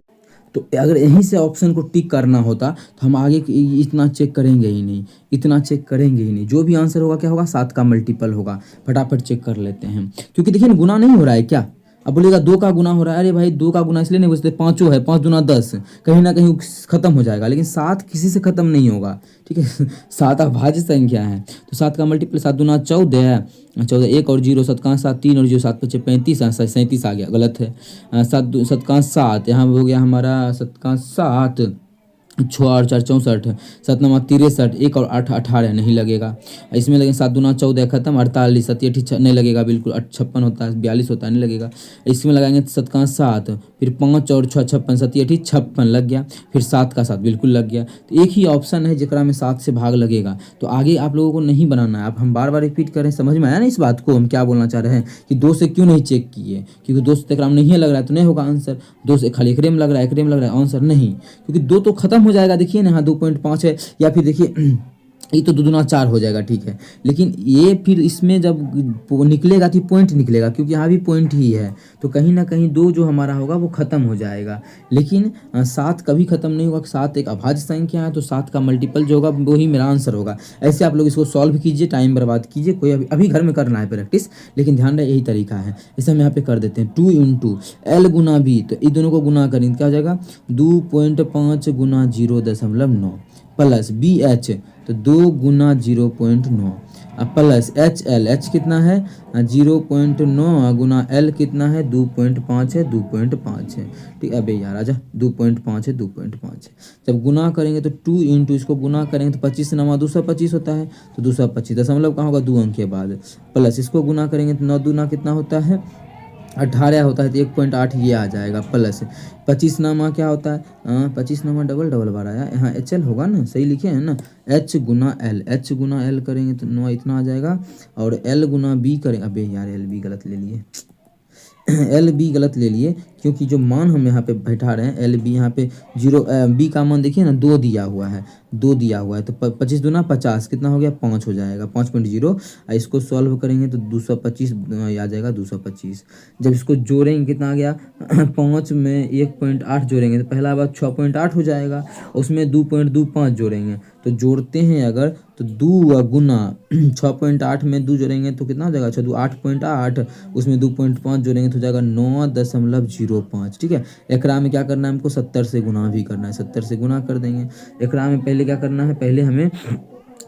तो अगर यहीं से ऑप्शन को टिक करना होता तो हम आगे इतना चेक करेंगे ही नहीं, इतना चेक करेंगे ही नहीं। जो भी आंसर होगा क्या होगा? 7 का मल्टीपल होगा। फटाफट चेक कर लेते हैं। क्योंकि देखिए गुना नहीं हो रहा है क्या? अब बोलेगा 2 का गुना हो रहा है। अरे भाई 2 का गुना इसलिए नहीं बोलते, 5 है, 5 दूना 10, कहीं ना कहीं खत्म हो जाएगा। लेकिन 7 किसी से खत्म नहीं होगा, ठीक है। 7 अभाज्य संख्या है। तो 7 का मल्टीपल 7 दूना 14 है, 14, 1 और 0, 7 का 7, 3 और 0, 7 5 35, 37 आ गया, गलत है। 7 का 7, यहाँ हो गया हमारा 7 का 7, 6 और 4 64, 7 9 63, 1 और 8 18 नहीं लगेगा। इसमें लगेगा 7 दूना 14 खत्म, 48, 7 नहीं लगेगा, बिल्कुल 56 होता है, 42 होता है, नहीं लगेगा। इसमें लगाएंगे 7 का 7, फिर 5 और 6 56, 7 56 लग गया, फिर 7 का 7 बिल्कुल लग गया। तो एक ही ऑप्शन है जरा में 7 से भाग लगेगा। तो आगे आप लोगों को नहीं बनाना है। आप हम बार बार रिपीट करें, समझ में आया ना इस बात को हम क्या बोलना चाह रहे हैं? कि 2 से क्यों नहीं चेक किए? क्योंकि 2 से एकराम नहीं लग रहा है तो नहीं होगा आंसर। 2 से खाली एकरे में लग रहा है, एकरे में लग रहा है, आंसर नहीं। क्योंकि 2 तो खत्म हो जाएगा, देखिए ना, यहाँ 2.5 है, या फिर देखिए ये तो 2 दूना 4 हो जाएगा, ठीक है। लेकिन ये फिर इसमें जब निकलेगा तो पॉइंट निकलेगा, क्योंकि यहाँ भी पॉइंट ही है। तो कहीं ना कहीं 2 जो हमारा होगा वो खत्म हो जाएगा। लेकिन 7 कभी खत्म नहीं होगा। 7 एक अभाज्य संख्या है, तो 7 का मल्टीपल जो होगा वो ही मेरा आंसर होगा। ऐसे आप लोग इसको सॉल्व कीजिए, टाइम बर्बाद कीजिए, कोई अभी घर में करना है प्रैक्टिस, लेकिन ध्यान रहे यही तरीका है। इसे हम यहाँ पे कर देते हैं 2 इंटू L गुना B। तो इन दोनों को गुना करेंगे क्या हो जाएगा? 2.5 गुना 0.9 प्लस BH, तो 2 गुना 0.9 प्लस HL, H कितना है? 0.9 गुना L कितना है? 2.5 है, 2.5 है, ठीक है। अबे यार आजा, 2.5 है, 2.5 है। जब गुना करेंगे तो 2 इंटू इसको गुना करेंगे तो 25 9 225 होता है, तो 225 दशमलव कहाँ होगा? 2 अंक के बाद। प्लस इसको गुना करेंगे तो 9 दूना कितना होता है? 18 होता है, तो 1.8 ये आ जाएगा। प्लस 25 नामा क्या होता है? 25 नामा डबल डबल बार आया, यहाँ HL होगा ना, सही लिखे हैं ना। H गुना L, H गुना L करेंगे तो 9 इतना आ जाएगा। और L गुना B करें, अबे यार L B गलत ले लिए, L B गलत ले लिए, क्योंकि जो मान हम यहाँ पे बैठा रहे हैं एल बी, यहाँ पे जीरो बी का मान देखिए ना 2 दिया हुआ है, 2 दिया हुआ है, तो 25 दूना 50 कितना हो गया 5 हो जाएगा, 5.0। इसको सॉल्व करेंगे तो 225 आ जाएगा 225। जब इसको जोड़ेंगे कितना आ गया 5 में 1.8 जोड़ेंगे तो पहला बार 6.8 हो जाएगा, उसमें 2.25 जोड़ेंगे तो जोड़ते हैं अगर तो 2 गुना 6.8 में 2 जोड़ेंगे तो कितना हो जाएगा, अच्छा 8.8, उसमें 2.5 जोड़ेंगे तो हो जाएगा 9.05। ठीक है, एकरा में क्या करना है हमको 70 से गुना भी करना है, 70 से गुना कर देंगे। एकरा में पहले क्या करना है, पहले हमें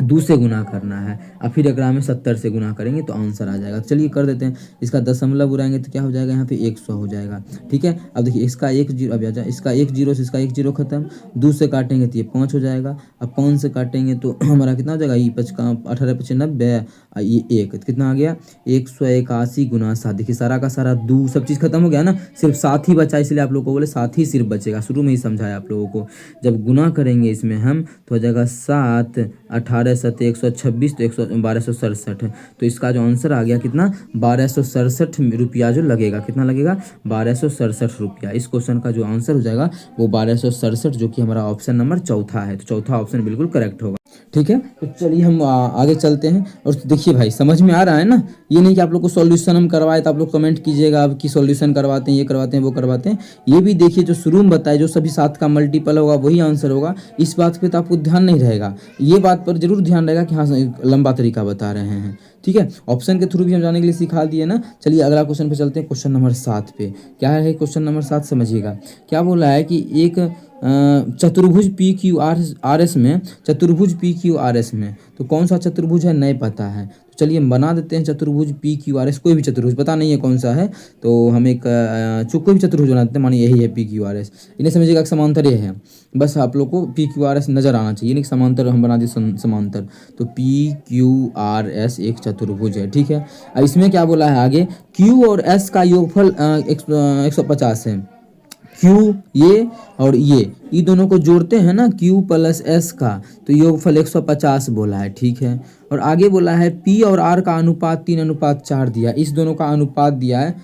2 से गुना करना है और फिर एकरा में 70 से गुना करेंगे तो आंसर आ जाएगा। चलिए कर देते हैं, इसका दशमलव उड़ाएंगे तो क्या हो जाएगा यहाँ पे 100 हो जाएगा। ठीक है, अब देखिए इसका 1 जीरो, अब इसका 1 जीरो से इसका 1 जीरो खत्म, 2 से काटेंगे तो ये 5 हो जाएगा, अब 5 से काटेंगे तो हमारा कितना हो जाएगा, ये 18 पचे 90, ये 1 कितना आ गया 181 गुना 7। देखिए सारा का सारा 2 सब चीज़ खत्म हो गया ना, सिर्फ 7 ही बचा, इसलिए आप लोग को बोले 7 ही सिर्फ बचेगा, शुरू में ही समझाया आप लोगों को। जब गुना करेंगे इसमें हम तो हो जाएगा 7 18 7 126 तो 1267, तो इसका जो आंसर आ गया कितना 1267 रुपया जो लगेगा, कितना लगेगा 1267 रुपया। इस क्वेश्चन का जो आंसर हो जाएगा वो 1267, जो कि हमारा ऑप्शन नंबर चौथा है, तो चौथा ऑप्शन बिल्कुल करेक्ट होगा। ठीक है, तो चलिए हम आगे चलते हैं। और देखिए भाई समझ में आ रहा है ना, ये नहीं कि आप लोग को सॉल्यूशन हम करवाए तो आप लोग कमेंट कीजिएगा अब कि सॉल्यूशन करवाते हैं, ये करवाते हैं, वो करवाते हैं। ये भी देखिए जो शुरू में बताए जो सभी 7 का मल्टीपल होगा वही आंसर होगा, इस बात पे तो आपको ध्यान नहीं रहेगा, ये बात पर जरूर ध्यान रहेगा कि हाँ लंबा तरीका बता रहे हैं। ठीक है, ऑप्शन के थ्रू भी हम जाने के लिए सिखा दिए ना। चलिए अगला क्वेश्चन पे चलते हैं, क्वेश्चन नंबर 7 पे। क्या है क्वेश्चन नंबर 7, समझिएगा। क्या बोला है कि एक चतुर्भुज पी क्यू आर एस में, चतुर्भुज पी क्यू आर एस में, तो कौन सा चतुर्भुज है नहीं पता है, तो चलिए हम बना देते हैं चतुर्भुज पी क्यू आर एस। कोई भी चतुर्भुज पता नहीं है कौन सा है, तो हम एक कोई भी चतुर्भुज बना देते हैं, मानिए यही है पी क्यू आर एस। इन्हें समझिएगा समांतर ये है, बस आप लोग को पी क्यू आर एस नजर आना चाहिए, नहीं समांतर हम बना दिए समांतर, तो पी क्यू आर एस एक चतुर्भुज है। ठीक है, अब इसमें क्या बोला है आगे, क्यू और एस का योगफल 150 है। क्यू ये और ये दोनों को जोड़ते हैं ना, क्यू प्लस एस का, तो योगफल 150 बोला है। ठीक है, और आगे बोला है पी और आर का अनुपात 3:4 दिया, इस दोनों का अनुपात दिया है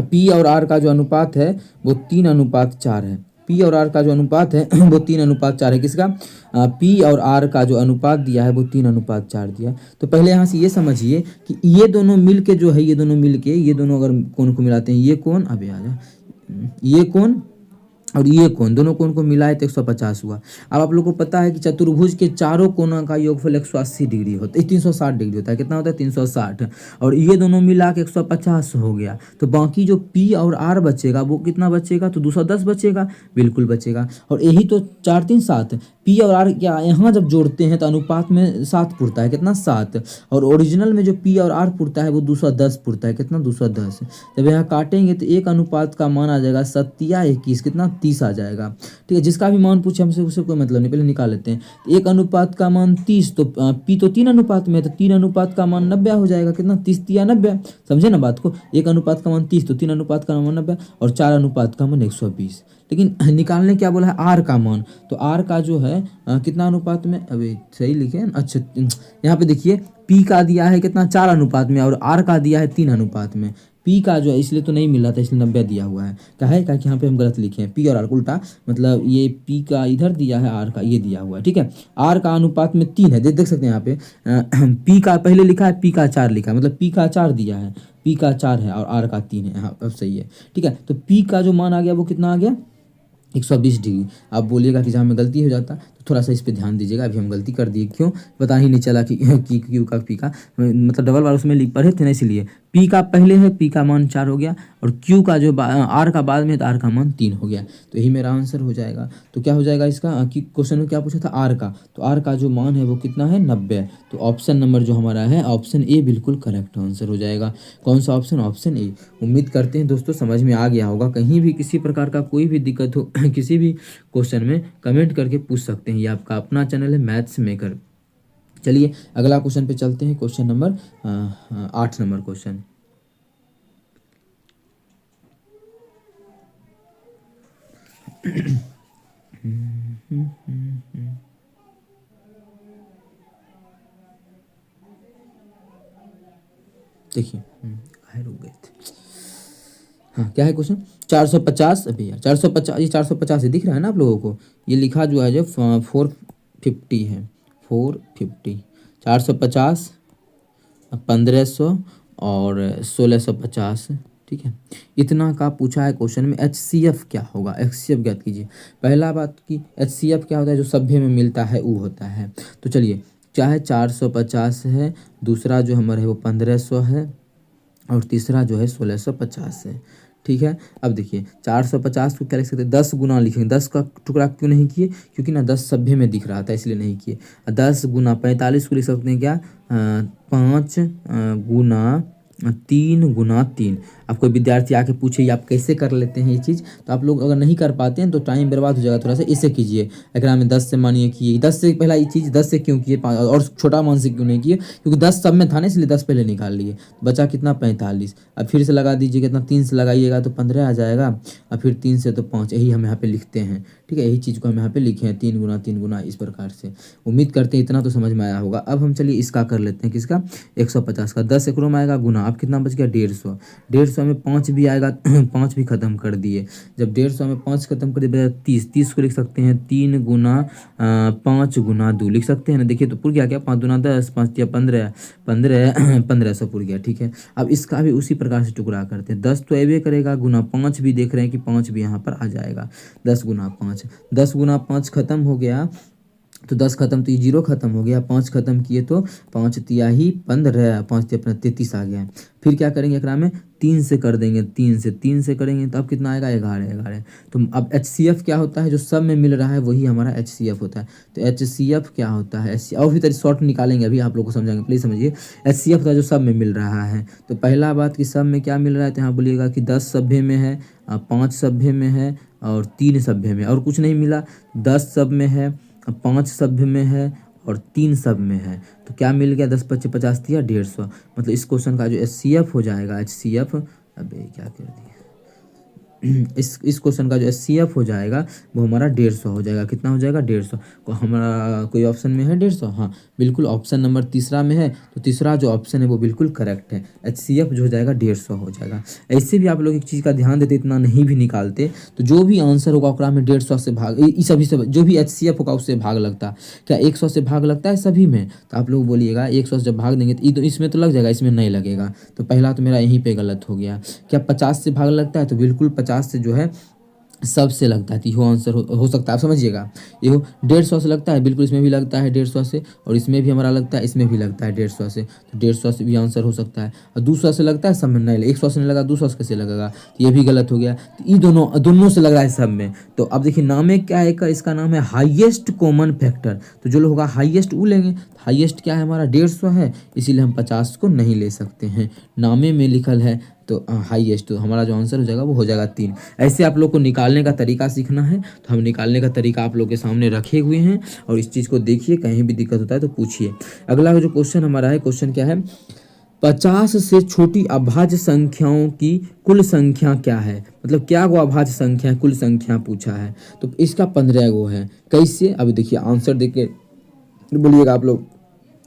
पी और आर का जो अनुपात है वो 3:4 है। पी और आर का जो अनुपात है वो 3:4 है, किसका, पी और आर का जो अनुपात दिया है वो 3:4 दिया। तो पहले यहाँ से ये समझिए कि ये दोनों मिल के जो है, ये दोनों मिल के, ये दोनों अगर कोण को मिलाते हैं, ये कोण, अबे आजा, ये कोण और ये कोण, दोनों कोण को मिलाए तो 150 हुआ। अब आप लोग को पता है कि चतुर्भुज के चारों कोणों का योगफल 180 डिग्री होता है, 360 डिग्री होता है, कितना होता है 360, और ये दोनों मिला के 150 हो गया। तो बाकी जो पी और आर बचेगा वो कितना बचेगा, तो 210 बचेगा, बिल्कुल बचेगा। और यही तो 4 3 7, पी और आर क्या यहाँ जब जोड़ते हैं तो अनुपात में 7 पुरता है, कितना 7, और ओरिजिनल में जो पी और आर पुरता है वो 210 पुरता है, कितना 210। जब यहाँ काटेंगे तो एक अनुपात का मान आ जाएगा 7 कितना 30 आ जाएगा। ठीक है, जिसका भी मान पूछे हमसे उससे कोई मतलब नहीं, पहले निकाल लेते हैं। एक अनुपात का मान 30, तो पी तो 3 अनुपात में है, तो 3 अनुपात का मान 90 हो जाएगा, कितना 30 या 90, समझे ना बात को। एक अनुपात का मान 30 तो 3 अनुपात का मान 90 और 4 अनुपात का मान 120। लेकिन निकालने क्या बोला है, आर का मान, तो आर का जो है कितना अनुपात में, अभी सही लिखे, अच्छा यहाँ पे देखिए पी का दिया है कितना 4 अनुपात में और आर का दिया है 3 अनुपात में। पी का जो है इसलिए तो नहीं मिल रहा था, इसलिए 90 दिया हुआ है। क्या है, क्या कि यहाँ पे हम गलत लिखे हैं, पी और आर उल्टा, मतलब ये पी का इधर दिया है, आर का ये दिया हुआ है। ठीक है, आर का अनुपात में 3 है, देख सकते हैं यहाँ पे पी का पहले लिखा है, पी का 4 लिखा है, मतलब पी का 4 दिया है, पी का 4 है और आर का 3 है। हाँ अब सही है। ठीक है, तो पी का जो मान आ गया वो कितना आ गया 120 डिग्री। आप बोलिएगा कि जहाँ में गलती हो जाता तो थोड़ा सा इस पे ध्यान दीजिएगा, अभी हम गलती कर दिए, क्यों पता ही नहीं चला कि क्यू का पी का मतलब डबल बार उसमें पढ़े थे ना, इसलिए पी का पहले है, पी का मान 4 हो गया, और क्यू का जो आर का बाद में है तो आर का मान 3 हो गया, तो यही मेरा आंसर हो जाएगा। तो क्या हो जाएगा इसका, कि क्वेश्चन में क्या पूछा था आर का, तो आर का जो मान है वो कितना है 90, तो ऑप्शन नंबर जो हमारा है ऑप्शन ए बिल्कुल करेक्ट आंसर हो जाएगा। कौन सा ऑप्शन, ऑप्शन ए। उम्मीद करते हैं दोस्तों समझ में आ गया होगा, कहीं भी किसी प्रकार का कोई भी दिक्कत हो किसी भी क्वेश्चन में कमेंट करके पूछ सकते हैं, ये आपका अपना चैनल है मैथ्स मेकर। चलिए अगला क्वेश्चन पे चलते हैं, क्वेश्चन नंबर 8 नंबर क्वेश्चन। देखिए रुक गए थे। हाँ क्या है क्वेश्चन 450। अभी यार 450, ये 450 दिख रहा है ना आप लोगों को, ये लिखा जो है जो 450 है, 450, 450, 1500 और 1650, ठीक है। इतना का पूछा है क्वेश्चन में। HCF क्या होगा, HCF ज्ञात कीजिए। पहला बात कि HCF क्या होता है, जो सभ्य में मिलता है वो होता है। तो चलिए, चाहे 450 है, दूसरा जो हमारा है वो 1500 है, और तीसरा जो है 1650 है, ठीक है। अब देखिए 450 को क्या लिख सकते हैं, 10 गुना लिखेंगे। 10 का टुकड़ा क्यों नहीं किए, क्योंकि ना 10 सभ्य में दिख रहा था इसलिए नहीं किए। 10 गुना 45 को लिख सकते हैं क्या, 5 गुना 3 गुना 3। अब कोई विद्यार्थी आके पूछे आप कैसे कर लेते हैं ये चीज़, तो आप लोग अगर नहीं कर पाते हैं तो टाइम बर्बाद हो जाएगा। थोड़ा सा इसे कीजिए, अगर में 10 से मानिए किए, 10 से पहला ये चीज़ 10 से क्यों किए, और छोटा मान से क्यों नहीं किए, क्योंकि 10 सब में था ना इसलिए 10 पहले निकाल लिए। बचा कितना 45। अब फिर से लगा दीजिए कितना, 3 से लगाइएगा तो 15 आ जाएगा, और फिर 3 से तो 5। यही हम यहाँ पे लिखते हैं, ठीक है। यही चीज़ को हम यहाँ पे लिखे हैं 3 गुना 3 गुना, इस प्रकार से। उम्मीद करते हैं इतना तो समझ में आया होगा। अब हम चलिए इसका कर लेते हैं, किसका, 150 का। 10 एकड़ों में आएगा गुना, अब कितना बच गया 150। 150 में 5 भी आएगा 5 भी खत्म कर दिए। जब 150 में 5 खत्म कर दिए, 30। 30 को लिख सकते हैं 3 गुना 5 गुना 2 लिख सकते हैं ना। देखिए तो पुर गया क्या, 5 दूना 10, 5 या 15, 1500 पुर गया, ठीक है। अब इसका भी उसी प्रकार से टुकड़ा करते हैं। 10 तो एवे करेगा, गुना 5 भी देख रहे हैं कि 5 भी यहाँ पर आ जाएगा। 10 गुना 5, 10 गुना 5 खत्म हो गया, तो 10 खत्म तो ये 0 खत्म हो गया। 5 खत्म किए तो 5 तियाही 15, 5 तिया अपना 33 आ गया। फिर क्या करेंगे एकरा में, 3 से कर देंगे, 3 से करेंगे तो अब कितना आएगा 11। तो अब HCF क्या होता है, जो सब में मिल रहा है वही हमारा HCF होता है। तो HCF क्या होता है, और भी तरीके शॉर्ट निकालेंगे, अभी आप लोग को समझाएंगे, प्लीज समझिए। HCF होता है जो सब में मिल रहा है। तो पहला बात कि सब में क्या मिल रहा है, तो यहाँ बोलिएगा कि 10 सभ्य में है, 5 सभ्य में है, और 3 सभ्य में, और कुछ नहीं मिला। 10 सब में है, 5 सभ्य में है, और 3 सब में है। तो क्या मिल गया, 10 25 50 दिया 150। मतलब इस क्वेश्चन का जो HCF हो जाएगा, HCF, अबे क्या कर दिया, इस क्वेश्चन का जो HCF हो जाएगा वो हमारा 150 हो जाएगा। कितना हो जाएगा 150। को हमारा कोई ऑप्शन में है 150, हाँ बिल्कुल ऑप्शन नंबर तीसरा में है। तो तीसरा जो ऑप्शन है वो बिल्कुल करेक्ट है। HCF जो हो जाएगा 150 हो जाएगा। ऐसे भी आप लोग एक चीज़ का ध्यान देते, इतना नहीं भी निकालते, तो जो भी आंसर होगा ओकरा में 150 से भाग, इस सभी से जो भी HCF होगा उससे भाग लगता है। क्या 100 से भाग लगता है सभी में, तो आप लोग बोलिएगा 100 से जब भाग देंगे तो इसमें तो लग जाएगा, इसमें नहीं लगेगा। तो पहला तो मेरा यहीं पे गलत हो गया। क्या 50 से भाग लगता है, तो बिल्कुल 50 से जो है सबसे लगता है। तो यो आंसर हो सकता है, आप समझिएगा। ये 150 से लगता है, बिल्कुल इसमें भी लगता है 150 से, और इसमें भी हमारा लगता है, इसमें भी लगता है 150 से। तो 150 से भी आंसर हो सकता है। और 200 से लगता है सब में, नहीं 100 से नहीं लगा, 200 से कैसे लगेगा, तो ये भी गलत हो गया। तो ये दोनों से लग रहा है सब में। तो अब देखिए नाम है क्या है, इसका नाम है हाईएस्ट कॉमन फैक्टर। तो जो लोग होगा हाईएस्ट वो लेंगे। हाईएस्ट क्या है हमारा 150 है, इसीलिए हम 50 को नहीं ले सकते हैं। नामे में लिखल है तो हाईएस्ट, तो हमारा जो आंसर हो जाएगा वो हो जाएगा 3। ऐसे आप लोग को निकालने का तरीका सीखना है, तो हम निकालने का तरीका आप लोग के सामने रखे हुए हैं, और इस चीज़ को देखिए, कहीं भी दिक्कत होता है तो पूछिए। अगला जो क्वेश्चन हमारा है, क्वेश्चन क्या है, 50 से छोटी अभाज्य संख्याओं की कुल संख्या क्या है। मतलब क्या गो अभाज्य संख्या कुल संख्या पूछा है, तो इसका 15 गो है। कैसे, अब देखिए आंसर देख के बोलिएगा आप लोग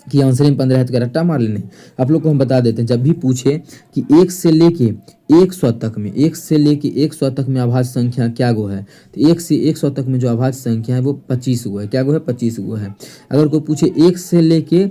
कि आंसर में 15 है तो क्या रट्टा मार लेने। आप लोग को हम बता देते हैं, जब भी पूछे कि 1 से लेके 100 तक में, 1 से लेके 100 तक में अभाज्य संख्या क्या गो है, तो 1 से 100 तक में जो अभाज्य संख्या है वो 25 गो है। क्या गो है, 25 गो है। अगर कोई पूछे 1 से लेके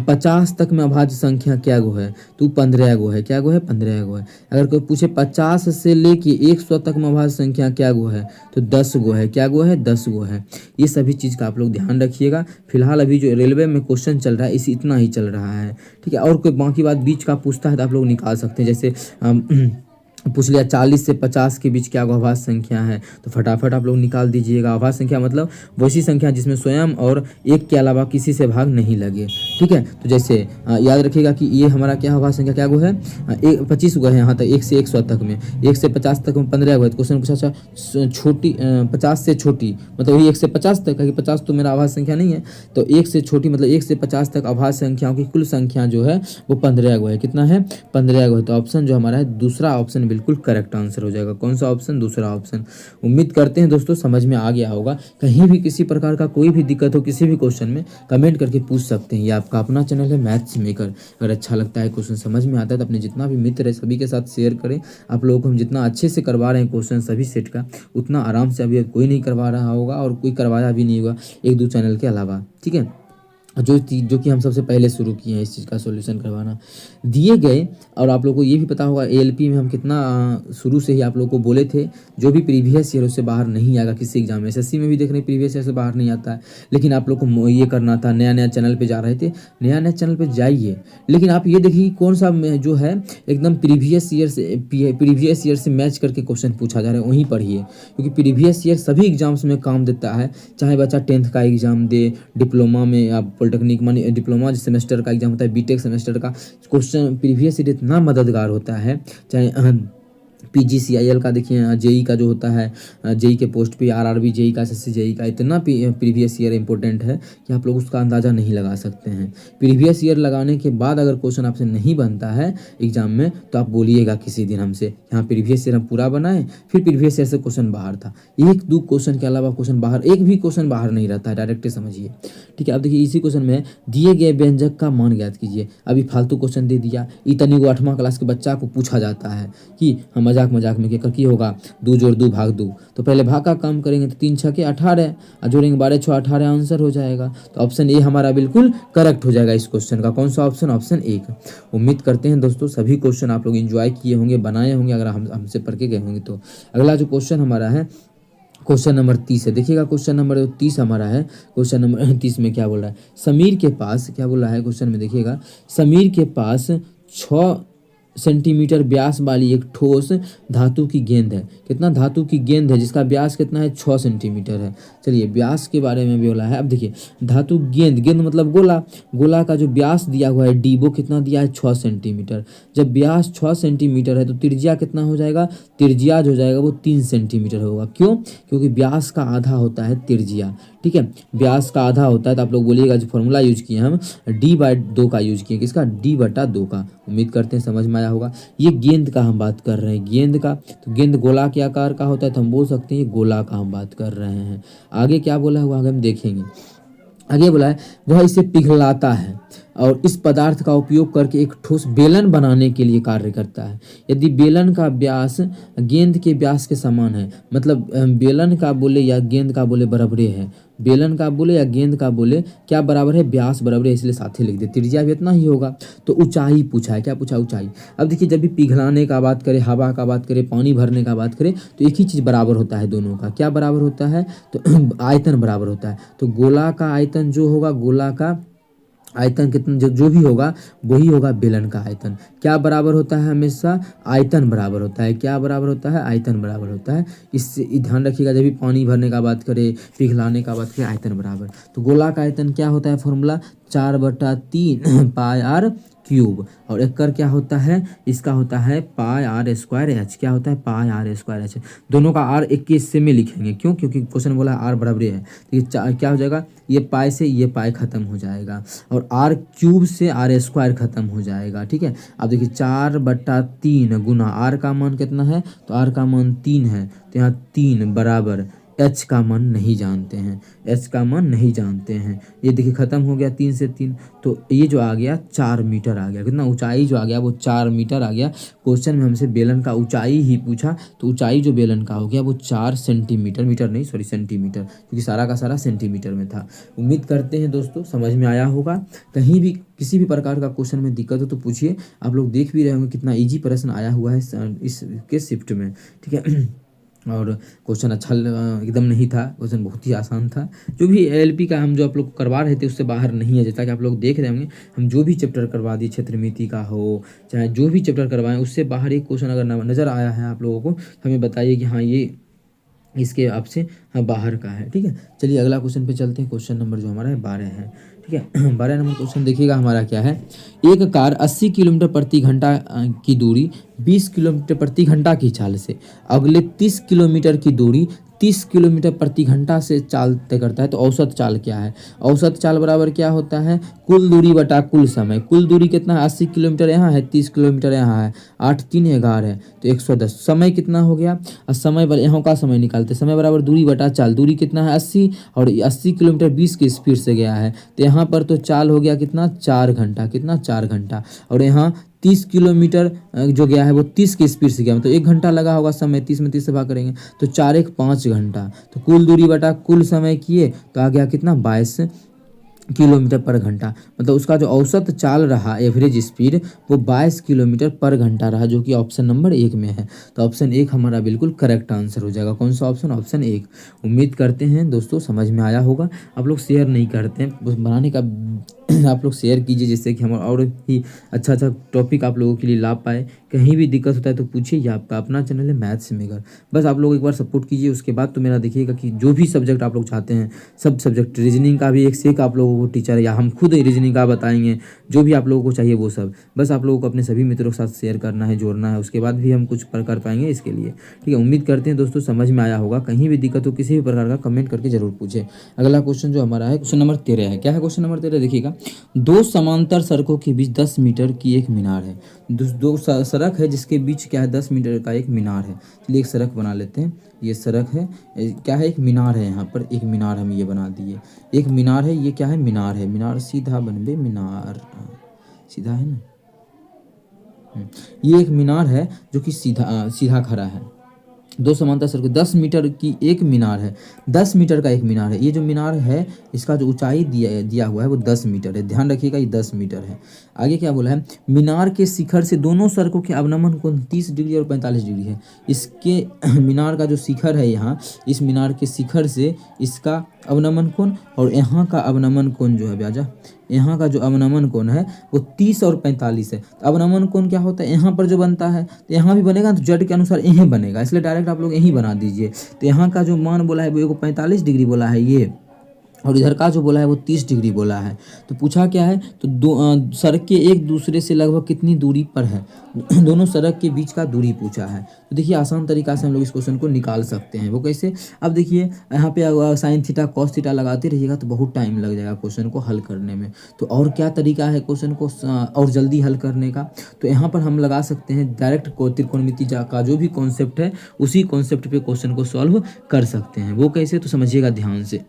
50 तक में अभाज्य संख्या क्या गो है, तो 15 गो है। क्या गो है, 15 गो है। अगर कोई पूछे 50 से लेके 100 तक में अभाज्य संख्या क्या गो है, तो 10 गो है। क्या गो है, 10 गो है। ये सभी चीज़ का आप लोग ध्यान रखिएगा। फिलहाल अभी जो रेलवे में क्वेश्चन चल रहा है इतना ही चल रहा है, ठीक है। और कोई बाकी बात बीच का पूछता है तो आप लोग निकाल सकते हैं। जैसे पूछ लिया 40 से 50 के बीच क्या अभाज्य संख्या है, तो फटाफट आप लोग निकाल दीजिएगा। अभाज्य संख्या मतलब वैसी संख्या जिसमें स्वयं और एक के अलावा किसी से भाग नहीं लगे, ठीक है। तो जैसे याद रखिएगा कि ये हमारा क्या अभाज्य संख्या क्या गो है, 25 गो है यहाँ तक, 1 से 100 तक में। 1 से 50 तक में 15 गो है। तो क्वेश्चन पूछा छोटी 50 से छोटी, मतलब वही 1 से 50 तक है कि 50 तो मेरा अभाज्य संख्या नहीं है। तो 1 से छोटी मतलब 1 से 50 तक अभाज्य संख्याओं की कुल संख्या जो है वो 15 गो है। कितना है, 15 गो है। तो ऑप्शन जो हमारा है दूसरा ऑप्शन बिल्कुल करेक्ट आंसर हो जाएगा। कौन सा ऑप्शन? दूसरा ऑप्शन। उम्मीद करते हैं दोस्तों समझ में आ गया होगा। कहीं भी किसी प्रकार का कोई भी दिक्कत हो किसी भी क्वेश्चन में कमेंट करके पूछ सकते हैं। ये आपका अपना चैनल है मैथ्स मेकर। अगर अच्छा लगता है, क्वेश्चन समझ में आता है तो अपने जितना भी मित्र है सभी के साथ शेयर करें। आप लोगों को हम जितना अच्छे से करवा रहे हैं क्वेश्चन सभी सेट का, उतना आराम से अभी कोई नहीं करवा रहा होगा और कोई करवाया भी नहीं होगा एक दो चैनल के अलावा। ठीक है, जो कि हम सबसे पहले शुरू किए हैं इस चीज़ का सॉल्यूशन करवाना दिए गए। और आप लोगों को ये भी पता होगा एएलपी में हम कितना शुरू से ही आप लोगों को बोले थे जो भी प्रीवियस ईयर उससे बाहर नहीं आएगा किसी एग्जाम में। एसएससी में भी देख रहे हैं प्रीवियस ईयर से बाहर नहीं आता है, लेकिन आप लोग को ये करना था। नया नया चैनल पे जा रहे थे, नया नया चैनल पे जाइए, लेकिन आप ये देखिए कौन सा जो है एकदम प्रीवियस ईयर से मैच करके क्वेश्चन पूछा जा रहा है वहीं पढ़िए, क्योंकि प्रीवियस ईयर सभी एग्जाम्स में काम देता है। चाहे बच्चा 10th का एग्जाम दे, डिप्लोमा में आप पॉलिटेक्निक मानी डिप्लोमा सेमेस्टर का एग्जाम होता है, बीटेक सेमेस्टर का क्वेश्चन प्रीवियस ईयर इतना मददगार होता है। चाहे PGCIL का देखिए, जेई का जो होता है, जेई के पोस्ट पे RRB जेई का, SSC जेई का इतना प्रीवियस ईयर इंपॉर्टेंट है कि आप लोग उसका अंदाज़ा नहीं लगा सकते हैं। प्रीवियस ईयर लगाने के बाद अगर क्वेश्चन आपसे नहीं बनता है एग्जाम में तो आप बोलिएगा किसी दिन हमसे, यहाँ प्रीवियस ईयर हम पूरा बनाएं, फिर प्रीवियस ईयर से क्वेश्चन बाहर था। एक दो क्वेश्चन के अलावा क्वेश्चन बाहर, एक भी क्वेश्चन बाहर नहीं रहता है, डायरेक्ट समझिए। ठीक है, अब देखिए इसी क्वेश्चन में दिए गए व्यंजक का मान ज्ञात कीजिए। अभी फालतू क्वेश्चन दे दिया, इतनी को 8वां क्लास के बच्चा को पूछा जाता है कि हम मजाक में क्या की होगा 2 जोड़ 2 भाग 2, तो पहले भाग का काम करेंगे तो 3 छके 18 और जोड़ेंगे 12 6 18 आंसर हो जाएगा। तो ऑप्शन ए हमारा बिल्कुल करेक्ट हो जाएगा इस क्वेश्चन का। कौन सा ऑप्शन? ऑप्शन 1। उम्मीद करते हैं दोस्तों सभी क्वेश्चन आप लोग एंजॉय किए होंगे, बनाए होंगे अगर हमसे पढ़ के गए होंगे तो। अगला जो क्वेश्चन हमारा है क्वेश्चन नंबर 30 है। देखिएगा क्वेश्चन नंबर 30 हमारा है। क्वेश्चन नंबर 30 में क्या बोल रहा है? समीर के पास क्या बोल रहा है क्वेश्चन में देखिएगा, समीर के पास 6 सेंटीमीटर व्यास वाली एक ठोस धातु की गेंद है। कितना धातु की गेंद है जिसका व्यास कितना है? 6 सेंटीमीटर है। चलिए व्यास के बारे में भी बोला है। अब देखिए धातु गेंद मतलब गोला का जो व्यास दिया हुआ है डी वो कितना दिया है? 6 सेंटीमीटर। जब व्यास 6 सेंटीमीटर है तो त्रिज्या कितना हो जाएगा? त्रिज्या जो हो जाएगा वो 3 सेंटीमीटर होगा। क्यों? क्योंकि व्यास का आधा होता है त्रिज्या। ठीक है, व्यास का आधा होता है तो आप लोग बोलिएगा जो फॉर्मूला यूज किए हम D/2 का यूज किए। किसका? D/2 का। उम्मीद करते हैं समझ में आया होगा। ये गेंद का हम बात कर रहे हैं, गेंद का, तो गेंद गोला के आकार का होता है तो हम बोल सकते हैं ये गोला का हम बात कर रहे हैं। आगे क्या बोला हुआ आगे हम देखेंगे। आगे बोला है वह इसे पिघलाता है और इस पदार्थ का उपयोग करके एक ठोस बेलन बनाने के लिए कार्य करता है। यदि बेलन का व्यास गेंद के व्यास के समान है, मतलब बेलन का बोले या गेंद का बोले बराबरे है, बेलन का बोले या गेंद का बोले क्या बराबर है? व्यास बराबर है, इसलिए साथ ही लिख दे। त्रिज्या भी इतना ही होगा। तो ऊंचाई पूछा है। क्या पूछा? ऊंचाई। अब देखिए जब भी पिघलाने का बात करें, हवा का बात करें, पानी भरने का बात करें तो एक ही चीज़ बराबर होता है दोनों का। क्या बराबर होता है? तो आयतन बराबर होता है। तो गोला का आयतन जो होगा, गोला का आयतन कितना जो भी होगा वही होगा बेलन का आयतन। क्या बराबर होता है? हमेशा आयतन बराबर होता है। क्या बराबर होता है? आयतन बराबर होता है। इससे ध्यान रखिएगा जब भी पानी भरने का बात करें, पिघलाने का बात करें, आयतन बराबर। तो गोला का आयतन क्या होता है? फॉर्मूला 4/3 पाई r क्यूब, और एक कर क्या होता है? इसका होता है पाई r²h। क्या होता है? पाई r²h। दोनों का r एक के हिस्से में लिखेंगे। क्यों? क्योंकि क्वेश्चन बोला r बराबर है। तो ये क्या हो जाएगा? ये पाई से ये पाई खत्म हो जाएगा और r³ से r² खत्म हो जाएगा। ठीक है, अब देखिए 4/3 गुना r का मान कितना है? तो r का मान 3 है, तो यहाँ 3 बराबर h का मान नहीं जानते हैं, h का मान नहीं जानते हैं। ये देखिए खत्म हो गया 3 से 3, तो ये जो आ गया 4 मीटर आ गया। कितना ऊंचाई जो आ गया वो 4 मीटर आ गया। क्वेश्चन में हमसे बेलन का ऊंचाई ही पूछा, तो ऊंचाई जो बेलन का हो गया वो 4 सेंटीमीटर, मीटर नहीं सॉरी सेंटीमीटर, क्योंकि सारा का सारा सेंटीमीटर में था। उम्मीद करते हैं दोस्तों समझ में आया होगा। कहीं भी किसी भी प्रकार का क्वेश्चन में दिक्कत हो तो पूछिए। आप लोग देख भी रहे होंगे कितना ईजी प्रश्न आया हुआ है इसके शिफ्ट में। ठीक है, और क्वेश्चन अच्छा एकदम नहीं था, क्वेश्चन बहुत ही आसान था। जो भी एलपी का हम जो आप लोग को करवा रहे थे उससे बाहर नहीं है। जैसा कि आप लोग देख रहे होंगे हम जो भी चैप्टर करवा दिए, क्षेत्रमिति का हो चाहे जो भी चैप्टर करवाएं, उससे बाहर एक क्वेश्चन अगर नज़र आया है आप लोगों को हमें बताइए कि हाँ ये इसके आपसे हाँ बाहर का है। ठीक है, चलिए अगला क्वेश्चन पे चलते हैं। क्वेश्चन नंबर जो हमारा है 12 है। ठीक है, 12 नंबर क्वेश्चन देखिएगा हमारा क्या है। एक कार 80 किलोमीटर प्रति घंटा की दूरी 20 किलोमीटर प्रति घंटा की चाल से अगले 30 किलोमीटर की दूरी 30 किलोमीटर प्रति घंटा से चाल तय करता है, तो औसत चाल क्या है? औसत चाल बराबर क्या होता है? कुल दूरी बटा कुल समय। कुल दूरी कितना है? 80 किलोमीटर यहाँ है, 30 किलोमीटर यहाँ है, 8 3 11 है, तो 110। समय कितना हो गया? और समय यहाँ का समय निकालते, समय बराबर दूरी बटा चाल। दूरी कितना है? 80, और 80 किलोमीटर 20 की स्पीड से गया है, तो यहाँ पर तो चाल हो गया कितना? 4 घंटा। कितना? 4 घंटा। और यहाँ 30 किलोमीटर जो गया है वो 30 की स्पीड से गया, तो 1 घंटा लगा होगा समय। 30 में 30 से भाग करेंगे तो 4 1 5 घंटा। तो कुल दूरी बटा कुल समय किए तो आ गया कितना? 22 किलोमीटर पर घंटा। मतलब उसका जो औसत चाल रहा, एवरेज स्पीड, वो 22 किलोमीटर पर घंटा रहा, जो कि ऑप्शन नंबर 1 में है। तो ऑप्शन 1 हमारा बिल्कुल करेक्ट आंसर हो जाएगा। कौन सा ऑप्शन? ऑप्शन 1। उम्मीद करते हैं दोस्तों समझ में आया होगा। आप लोग शेयर नहीं करते हैं, बस बनाने का आप लोग शेयर कीजिए, जिससे कि हम और भी अच्छा अच्छा टॉपिक आप लोगों के लिए ला पाए। कहीं भी दिक्कत होता है तो पूछिए, ये आपका अपना चैनल है मैथ्स मेकर। बस आप लोग एक बार सपोर्ट कीजिए, उसके बाद तो मेरा देखिएगा कि जो भी सब्जेक्ट आप लोग चाहते हैं, सब सब्जेक्ट, रीजनिंग का भी एक से एक आप लोगों को टीचर या हम खुद रीजनिंग का बताएंगे, जो भी आप लोगों को चाहिए वो सब। बस आप लोगों को अपने सभी मित्रों के साथ शेयर करना है, जोड़ना है, उसके बाद भी हम कुछ कर पाएंगे इसके लिए। ठीक है, उम्मीद करते हैं दोस्तों समझ में आया होगा। कहीं भी दिक्कत हो किसी भी प्रकार का कमेंट करके जरूर पूछे। अगला क्वेश्चन जो हमारा है, क्वेश्चन नंबर 13 है। क्या है क्वेश्चन नंबर 13? देखिएगा, दो समांतर सड़कों के बीच 10 मीटर की एक मीनार है। दो सड़क है जिसके बीच क्या है? 10 मीटर का एक मीनार है। चलिए एक सड़क बना लेते हैं। ये सड़क है, क्या है? एक मीनार है। यहाँ पर एक मीनार हम ये बना दिए। एक मीनार है, ये क्या है? मीनार है। मीनार सीधा बनबे, मीनार सीधा है ना। ये एक मीनार है जो कि सीधा सीधा खड़ा है। दो समांतर सड़क, 10 मीटर की एक मीनार है। 10 मीटर का एक मीनार है। ये जो मीनार है इसका जो ऊंचाई दिया हुआ है वो 10 मीटर है। ध्यान रखिएगा, ये 10 मीटर है। आगे क्या बोला है? मीनार के शिखर से दोनों सड़कों के अवनमन कोण 30 डिग्री और 45 डिग्री है। इसके मीनार का जो शिखर है, यहाँ इस मीनार के शिखर से इसका अवनमन कोण और यहाँ का अवनमन कोण जो है ब्याजा, यहाँ का जो अवनमन कोण है वो 30 और 45 है। तो अवनमन कोण क्या होता है? यहाँ पर जो बनता है तो यहाँ भी बनेगा, तो जेड के अनुसार यहीं बनेगा, इसलिए डायरेक्ट आप लोग यहीं बना दीजिए। तो यहाँ का जो मान बोला है वो 45 डिग्री बोला है ये, और इधर का जो बोला है वो 30 डिग्री बोला है। तो पूछा क्या है? तो सड़क के एक दूसरे से लगभग कितनी दूरी पर है? दोनों सड़क के बीच का दूरी पूछा है। तो देखिए आसान तरीका से हम लोग इस क्वेश्चन को निकाल सकते हैं। वो कैसे? अब देखिए यहाँ पे साइन थीटा कॉस थीटा लगाते रहिएगा तो बहुत टाइम लग जाएगा क्वेश्चन को हल करने में। तो और क्या तरीका है क्वेश्चन को और जल्दी हल करने का? तो यहाँ पर हम लगा सकते हैं डायरेक्ट त्रिकोणमिति का जो भी कॉन्सेप्ट है उसी कॉन्सेप्ट पे क्वेश्चन को सॉल्व कर सकते हैं। वो कैसे? तो समझिएगा ध्यान से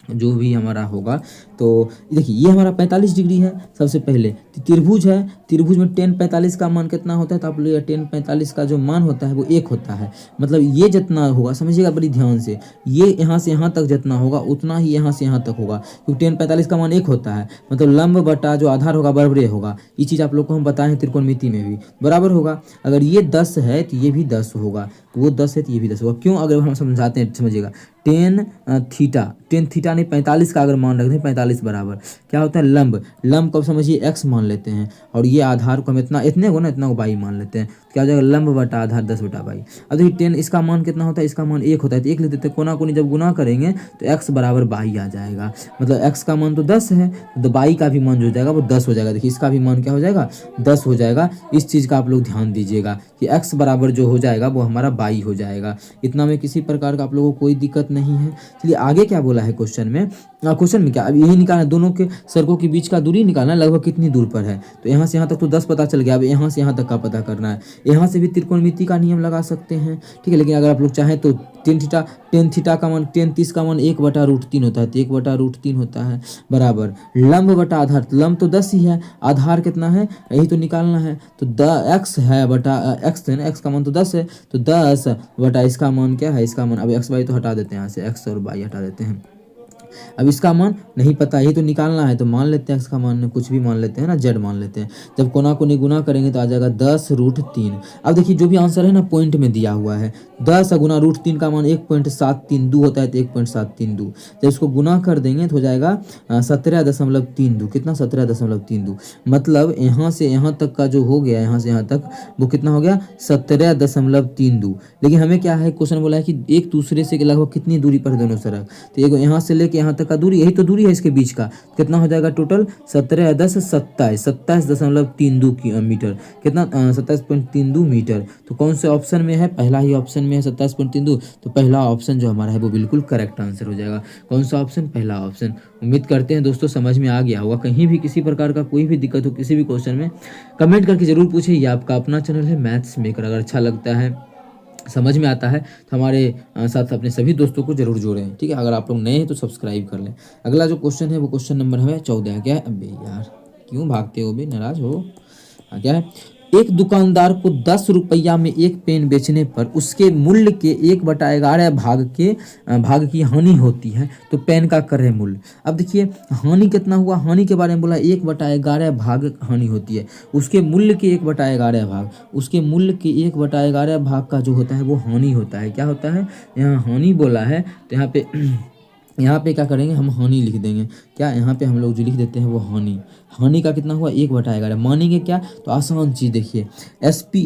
जो भी हमारा होगा। तो देखिए ये हमारा 45 डिग्री है। सबसे पहले त्रिभुज है, त्रिभुज में tan 45 का मान कितना होता है? तो आप लोग tan 45 का जो मान होता है वो 1 होता है। मतलब ये जितना होगा, समझिएगा बड़ी ध्यान से, ये यहाँ से यहाँ तक जितना होगा उतना ही यहाँ से यहाँ तक होगा, क्योंकि tan 45 का मान 1 होता है। मतलब लंब बटा जो आधार होगा बराबर होगा। ये चीज़ आप लोग को हम बताए हैं त्रिकोणमिति में भी बराबर होगा। अगर ये 10 है तो ये भी 10 होगा, वो 10 है तो ये भी 10 होगा। क्यों? अगर हम समझाते हैं, समझिएगा, tan थीटा नहीं 45 का अगर मान रखते हैं, 45 बराबर क्या होता है? लंब। लंब को समझिए x मान लेते हैं, और ये आधार को हम इतने को y मान लेते हैं। क्या हो जाएगा? लंब बटा आधार 10 बटा y। अब देखिए tan इसका मान कितना होता है? इसका मान 1 होता है, तो 1 ले देते हैं। कोना कोनी जब गुना करेंगे तो x बराबर y आ जाएगा। मतलब x का मान तो 10 है, तो y का भी मान जो हो जाएगा वो 10 हो जाएगा। देखिए इसका भी मान क्या हो जाएगा? 10 हो जाएगा। इस चीज़ का आप लोग ध्यान दीजिएगा कि x बराबर जो हो जाएगा वो हमारा y हो जाएगा। इतना में किसी प्रकार का आप लोगों को कोई दिक्कत नहीं है। चलिए आगे क्या बोला है क्वेश्चन में? क्वेश्चन में क्या, अब यही निकालना है, दोनों के सड़कों के बीच का दूरी निकालना है, लगभग कितनी दूर पर है। तो यहाँ से यहाँ तक तो 10 पता चल गया। अब यहाँ से यहाँ तक का पता करना है। यहाँ से भी त्रिकोणमिति का नियम लगा सकते हैं, ठीक है। लेकिन अगर आप लोग चाहें तो tan थीटा का मान, tan 30 का मान 1/√3 होता है, तो 1/√3 होता है बराबर लंब बटा आधार। लंब तो 10 ही है, आधार कितना है यही तो निकालना है। तो x है बटा x है ना, x का मान तो 10 है, तो 10 बटा इसका मान क्या है? इसका मान, अब x y तो हटा देते हैं यहाँ से, x और y हटा देते हैं। अब इसका मान नहीं पता, यही तो निकालना है, तो मान लेते हैं x का मान कुछ भी मान लेते हैं ना, z मान लेते हैं। जब कोना को गुना करेंगे तो आ जाएगा 10√3। अब देखिए जो भी आंसर है ना पॉइंट में दिया हुआ है, 10 गुना √3 का मान 1.732 होता है, तो 1.732 जब इसको गुना कर देंगे तो हो जाएगा 17.32। कितना? 17.32। मतलब यहाँ से यहाँ तक का जो हो गया, यहाँ से यहाँ तक वो कितना हो गया? 17.32। लेकिन हमें क्या है, क्वेश्चन बोला है कि एक दूसरे से लगभग कितनी दूरी पर है दोनों सड़क। तो एक यहाँ से लेके यहाँ यहाँ तक का दूरी, यही तो दूरी है इसके बीच का। कितना हो जाएगा टोटल 17 10 27, 27.32 मीटर, कितना 27.32 मीटर। तो कौन से ऑप्शन में है, पहला ही ऑप्शन में है 27.32, तो पहला ऑप्शन जो हमारा है वो बिल्कुल करेक्ट आंसर हो जाएगा। कौन सा ऑप्शन, पहला ऑप्शन। उम्मीद करते हैं दोस्तों समझ में आ गया होगा। कहीं भी किसी प्रकार का कोई भी दिक्कत हो किसी भी क्वेश्चन में कमेंट करके जरूर पूछे। ये आपका अपना चैनल है मैथ्स मेकर। अगर अच्छा लगता है, समझ में आता है तो हमारे साथ अपने सभी दोस्तों को जरूर जोड़ें, ठीक है। अगर आप लोग नए हैं तो सब्सक्राइब कर लें। अगला जो क्वेश्चन है वो क्वेश्चन नंबर है 14। क्या है, अबे यार क्यों भागते हो बे, नाराज हो। हाँ, क्या है, एक दुकानदार को 10 रुपया में एक पेन बेचने पर उसके मूल्य के 1/11 भाग की हानि होती है, तो पेन का क्रय मूल्य। अब देखिए हानि कितना हुआ, हानि के बारे में बोला 1/11 भाग हानि होती है, उसके मूल्य के 1/11 भाग, उसके मूल्य के 1/11 भाग का जो होता है वो हानि होता है। क्या होता है, यहाँ हानि बोला है तो यहाँ पे क्या करेंगे, हम हानि लिख देंगे। क्या, यहाँ पे हम लोग जो लिख देते हैं वो हानि। हानि का कितना हुआ 1/11। मानेंगे क्या, तो आसान चीज़ देखिए,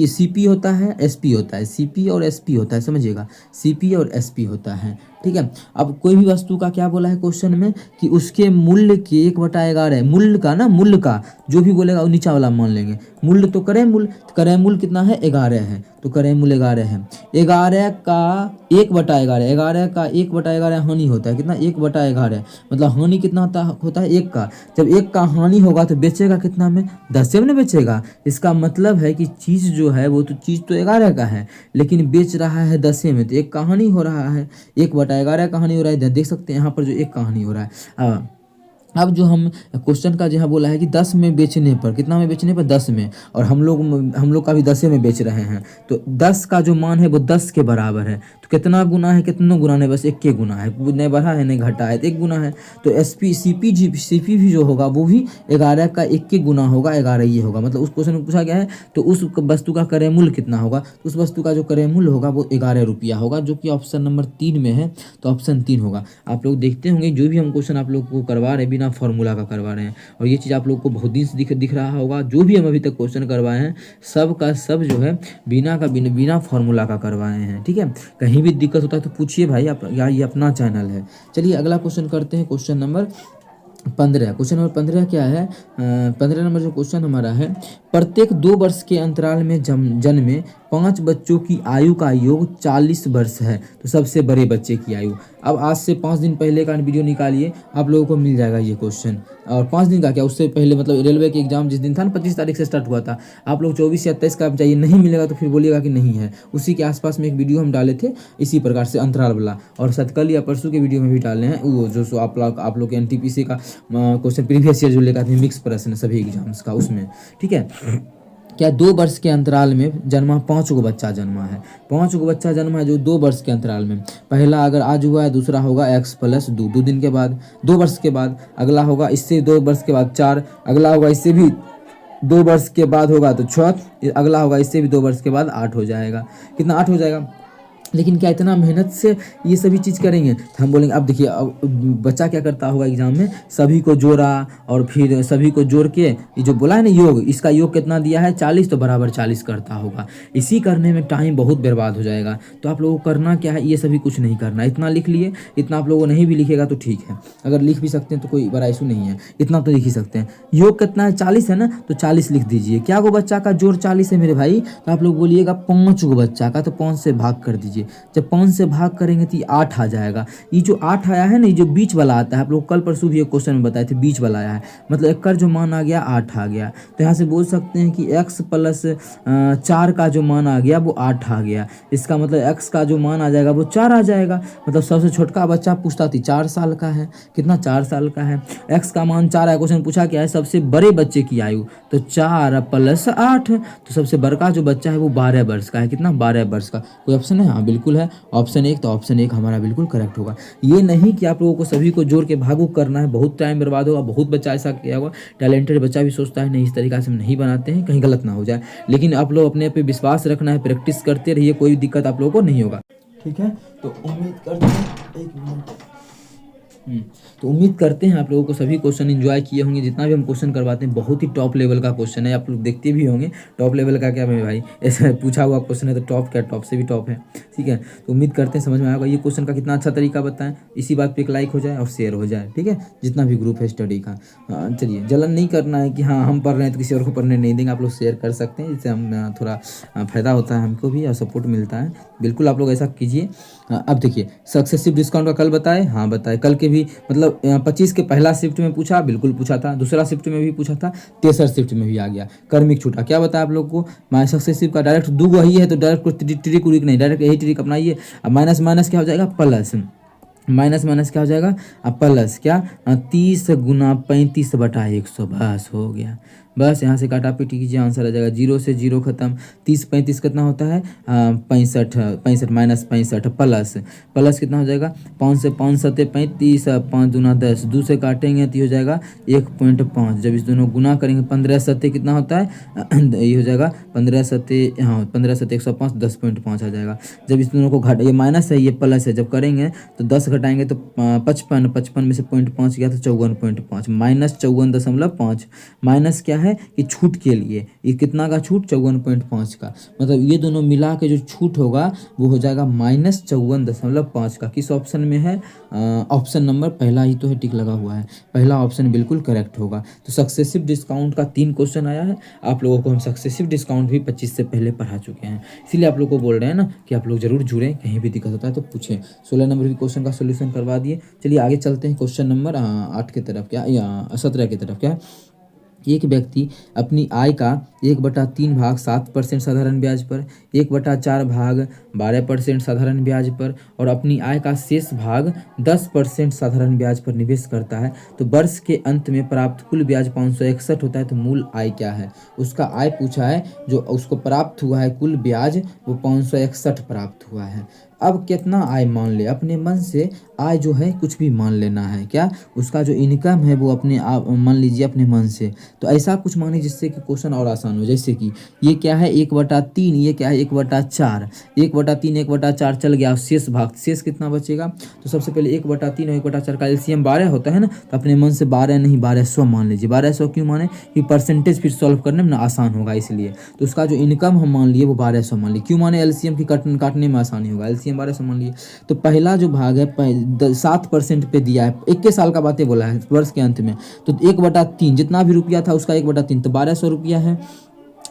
सीपी होता है, एसपी होता है, सीपी और एसपी होता है, समझिएगा, सीपी और एसपी होता है, ठीक है। अब कोई भी वस्तु का क्या बोला है क्वेश्चन में कि उसके मूल्य के 1/11, मूल्य का ना, मूल्य का जो भी बोलेगा वो नीचा वाला मान लेंगे। मूल्य तो क्रय मूल्य, क्रय मूल्य कितना है 11 है, तो क्रय मूल्य 11 है। 11 का 1/11, 11 का 1/11 हानि होता है, कितना 1/11, मतलब हानि कितना होता है 1 का। जब 1 का हानि होगा तो बेचेगा कितना में, 10 में बेचेगा। इसका मतलब है कि चीज़ जो है वो तो चीज़ तो 11 का है लेकिन बेच रहा है 10 में, तो 1 का हानि हो रहा है, 1/11 का हानि हो रहा है। देख सकते हैं यहाँ पर जो 1 का हानि हो रहा है। अब जो हम क्वेश्चन का जहाँ बोला है कि 10 में बेचने पर, कितना में बेचने पर 10 में, और हम लोग का भी 10 में बेच रहे हैं, तो 10 का जो मान है वो 10 के बराबर है। तो कितना गुना है, कितना गुना है, बस 1 के गुना है, नहीं बढ़ा है नहीं घटा है, तो 1 गुना है। तो सीपी भी जो होगा वो भी 11 का 1 के गुना होगा, 11 ये होगा। मतलब उस क्वेश्चन में पूछा गया है तो उस वस्तु का क्रय मूल्य कितना होगा, तो उस वस्तु का जो क्रय मूल्य होगा वो 11 रुपया होगा, जो कि ऑप्शन नंबर 3 में है, तो ऑप्शन 3 होगा। आप लोग देखते होंगे जो भी हम क्वेश्चन आप लोग को करवा रहे हैं बिना फॉर्मूला का करवा रहे हैं, और ये चीज़ आप लोग को बहुत दिन से दिख रहा होगा। जो भी हम अभी तक क्वेश्चन करवाए हैं सब का सब जो है बिना फॉर्मूला का करवाए हैं, ठीक है। कहीं भी दिक्कत होता है तो पूछिए भाई, आप यार ये अपना चैनल है। चलिए अगला क्वेश्चन करते हैं, क्वेश्चन नंबर 15। क्वेश्चन नंबर 15 क्या है, 15 नंबर जो क्वेश्चन हमारा है, प्रत्येक 2 वर्ष के अंतराल में जन्मे 5 बच्चों की आयु का योग 40 वर्ष है, तो सबसे बड़े बच्चे की आयु। अब आज से 5 दिन पहले का वीडियो निकालिए, आप लोगों को मिल जाएगा ये क्वेश्चन। और 5 दिन का क्या, उससे पहले मतलब रेलवे के एग्जाम जिस दिन था ना 25 तारीख से स्टार्ट हुआ था, आप लोग 24 या 23 का चाहिए, नहीं मिलेगा तो फिर बोलिएगा कि नहीं है। उसी के आसपास में एक वीडियो हम डाले थे इसी प्रकार से अंतराल वाला, और शायद कल या परसों के वीडियो में भी डाले हैं वो जो आप लोग के NTPC का क्वेश्चन प्रीवियस ईयर जो लेकर थे मिक्स प्रश्न सभी एग्जाम्स का, उसमें, ठीक है। क्या 2 वर्ष के अंतराल में जन्मा 5 गो बच्चा जन्मा है, 5 गो बच्चा जन्मा है जो 2 वर्ष के अंतराल में। पहला अगर आज हुआ है, दूसरा होगा x + 2 दिन के बाद, 2 वर्ष के बाद। अगला होगा इससे 2 वर्ष के बाद 4, अगला होगा इससे भी 2 वर्ष के बाद होगा तो 6, अगला होगा इससे भी 2 वर्ष के बाद 8 हो जाएगा। कितना 8 हो जाएगा। लेकिन क्या इतना मेहनत से ये सभी चीज़ करेंगे, तो हम बोलेंगे। अब देखिए अब बच्चा क्या करता होगा एग्जाम में, सभी को जोड़ा और फिर सभी को जोड़ के ये जो बोला है ना योग, इसका योग कितना दिया है 40, तो बराबर 40 करता होगा। इसी करने में टाइम बहुत बर्बाद हो जाएगा। तो आप लोगों को करना क्या है, ये सभी कुछ नहीं करना। इतना लिख लिए, इतना आप लोगों नहीं भी लिखेगा तो ठीक है, अगर लिख भी सकते हैं तो कोई बड़ा इशू नहीं है, इतना तो लिख ही सकते हैं। योग कितना है 40 है ना, तो 40 लिख दीजिए। क्या गो बच्चा का जोड़ 40 है मेरे भाई, तो आप लोग बोलिएगा 5 गो बच्चा का, तो 5 से भाग कर दीजिए। जब 5 से भाग करेंगे तो ये 8 आ जाएगा। ये जो 8 आया है ना, ये जो बीच वाला आता है, आप लोग कल परसों भी एक क्वेश्चन में बताए थे बीच वाला आया है, मतलब एक का जो मान आ गया 8 आ गया। तो यहाँ से बोल सकते हैं कि x + 4 का जो मान आ गया वो 8 आ गया। इसका मतलब x का जो मान आ जाएगा वो 4 आ जाएगा। मतलब सबसे छोटका बच्चा पूछता थी 4 साल का है, कितना 4 साल का है, x का मान 4 है। क्वेश्चन पूछा क्या है, सबसे बड़े बच्चे की आयु, तो 4 + 8, तो सबसे बड़का जो बच्चा है वो 12 वर्ष का है। कितना 12 वर्ष का। कोई ऑप्शन है, हाँ बिल्कुल है ऑप्शन 1, तो ऑप्शन 1 हमारा बिल्कुल करेक्ट होगा। ये नहीं कि आप लोगों को सभी को जोड़ के भागू करना है, बहुत टाइम बर्बाद होगा। बहुत बच्चा ऐसा किया होगा, टैलेंटेड बच्चा भी सोचता है नहीं इस तरीका से हम नहीं बनाते हैं, कहीं गलत ना हो जाए। लेकिन आप लोग अपने पे विश्वास रखना है, प्रैक्टिस करते रहिए, कोई दिक्कत आप लोगों को नहीं होगा, ठीक है। तो उम्मीद करते हैं, एक मिनट तो उम्मीद करते हैं आप लोगों को सभी क्वेश्चन एंजॉय किए होंगे। जितना भी हम क्वेश्चन करवाते हैं बहुत ही टॉप लेवल का क्वेश्चन है, आप लोग देखते भी होंगे। टॉप लेवल का क्या है भाई, ऐसा पूछा हुआ क्वेश्चन है तो टॉप क्या, टॉप से भी टॉप है, ठीक है। तो उम्मीद करते हैं समझ में आएगा। ये क्वेश्चन का कितना अच्छा तरीका बताएं, इसी बात पे एक लाइक हो जाए और शेयर हो जाए, ठीक है, जितना भी ग्रुप है स्टडी का। चलिए, जलन नहीं करना है कि हाँ हम पढ़ रहे हैं तो किसी और को पढ़ने नहीं देंगे, आप लोग शेयर कर सकते हैं, इससे हम थोड़ा फ़ायदा होता है हमको भी और सपोर्ट मिलता है। बिल्कुल आप लोग ऐसा कीजिए। अब देखिए, सक्सेसिव डिस्काउंट का कल बताए, हाँ बताए, कल के भी मतलब 25 के पहला शिफ्ट में पूछा, बिल्कुल पूछा था, दूसरा शिफ्ट में भी पूछा था, तेसर शिफ्ट में भी आ गया। कर्मिक छूटा क्या बताया आप लोग को, माइनस सक्सेसिव का डायरेक्ट दू वही है तो डायरेक्ट कोई ट्रिक उरिक नहीं, डायरेक्ट यही ट्रिक अपनाइए। अब माइनस माइनस क्या हो जाएगा, प्लस, माइनस माइनस क्या हो जाएगा, अब प्लस क्या, 30 गुना 35/100, बस हो गया। बस यहाँ से काटा पीटी कीजिए, आंसर आ जाएगा, 0 से 0 खत्म। 30 35 कितना होता है, 65 65 माइनस 65 प्लस, प्लस कितना हो जाएगा, 5 से 5 सत्ते 35, 5 दूना 10, 2 से काटेंगे तो ये हो जाएगा 1.5। जब इस दोनों गुना करेंगे 15 सत्ते कितना होता है, ये हो जाएगा 15 सत्ते, हाँ 15 सत्ते 105, 10.5 आ जाएगा। जब इस दोनों को घट, ये माइनस है ये प्लस है, जब करेंगे तो 10 घटाएंगे तो 55, 55 में से 0.5 गया तो 54.5, माइनस 54.5। माइनस क्या है कि छूट के लिए, ये कितना का छूट, 54.5 का, मतलब ये दोनों मिला के जो छूट होगा वो हो जाएगा माइनस 54.5 का। किस ऑप्शन में है, ऑप्शन नंबर पहला ही तो है, टिक लगा हुआ है, पहला ऑप्शन बिल्कुल करेक्ट होगा। तो सक्सेसिव डिस्काउंट का 3 क्वेश्चन आया है। आप लोगों को हम सक्सेसिव डिस्काउंट भी 25 से पहले पढ़ा चुके हैं, इसीलिए आप लोग को बोल रहे हैं ना कि आप लोग जरूर जुड़ें, कहीं भी दिक्कत होता है तो पूछें। 16 नंबर भी क्वेश्चन का सोल्यूशन करवा दिए। चलिए आगे चलते हैं क्वेश्चन नंबर 8 की तरफ, क्या या 17 की तरफ। क्या, एक व्यक्ति अपनी आय का 1/3 भाग 7% साधारण ब्याज पर, 1/4 भाग 12% साधारण ब्याज पर और अपनी आय का शेष भाग 10% साधारण ब्याज पर निवेश करता है, तो वर्ष के अंत में प्राप्त कुल ब्याज 561 होता है। तो मूल आय क्या है, उसका आय पूछा है, जो उसको प्राप्त हुआ है कुल ब्याज वो 561 प्राप्त हुआ है। अब कितना आय मान ले, अपने मन से आय जो है कुछ भी मान लेना है, क्या उसका जो इनकम है वो अपने आप मान लीजिए अपने मन से। तो ऐसा कुछ माने जिससे कि क्वेश्चन और आसान हो, जैसे कि ये क्या है 1/3, ये क्या है 1/4, 1/3 1/4 चल गया, शेष भाग, शेष कितना बचेगा। तो सबसे पहले 1/3 और 1/4 का एलसीएम 12 होता है ना, तो अपने मन से 12 नहीं 1200 मान लीजिए। 1200 क्यों माने कि परसेंटेज फिर सॉल्व करने में ना आसान होगा इसलिए। तो उसका जो इनकम हम मान लिए वो 1200 मान लिए, क्यों माने, एलसीएम की काटने में आसानी होगा, एलसीएम 1200 मान लिए। तो पहला जो भाग है 7% पे दिया है, 21 साल का बातें बोला है वर्ष के अंत में, तो 1/3 जितना भी रुपया था उसका 1/3, तो 1200 रुपया है।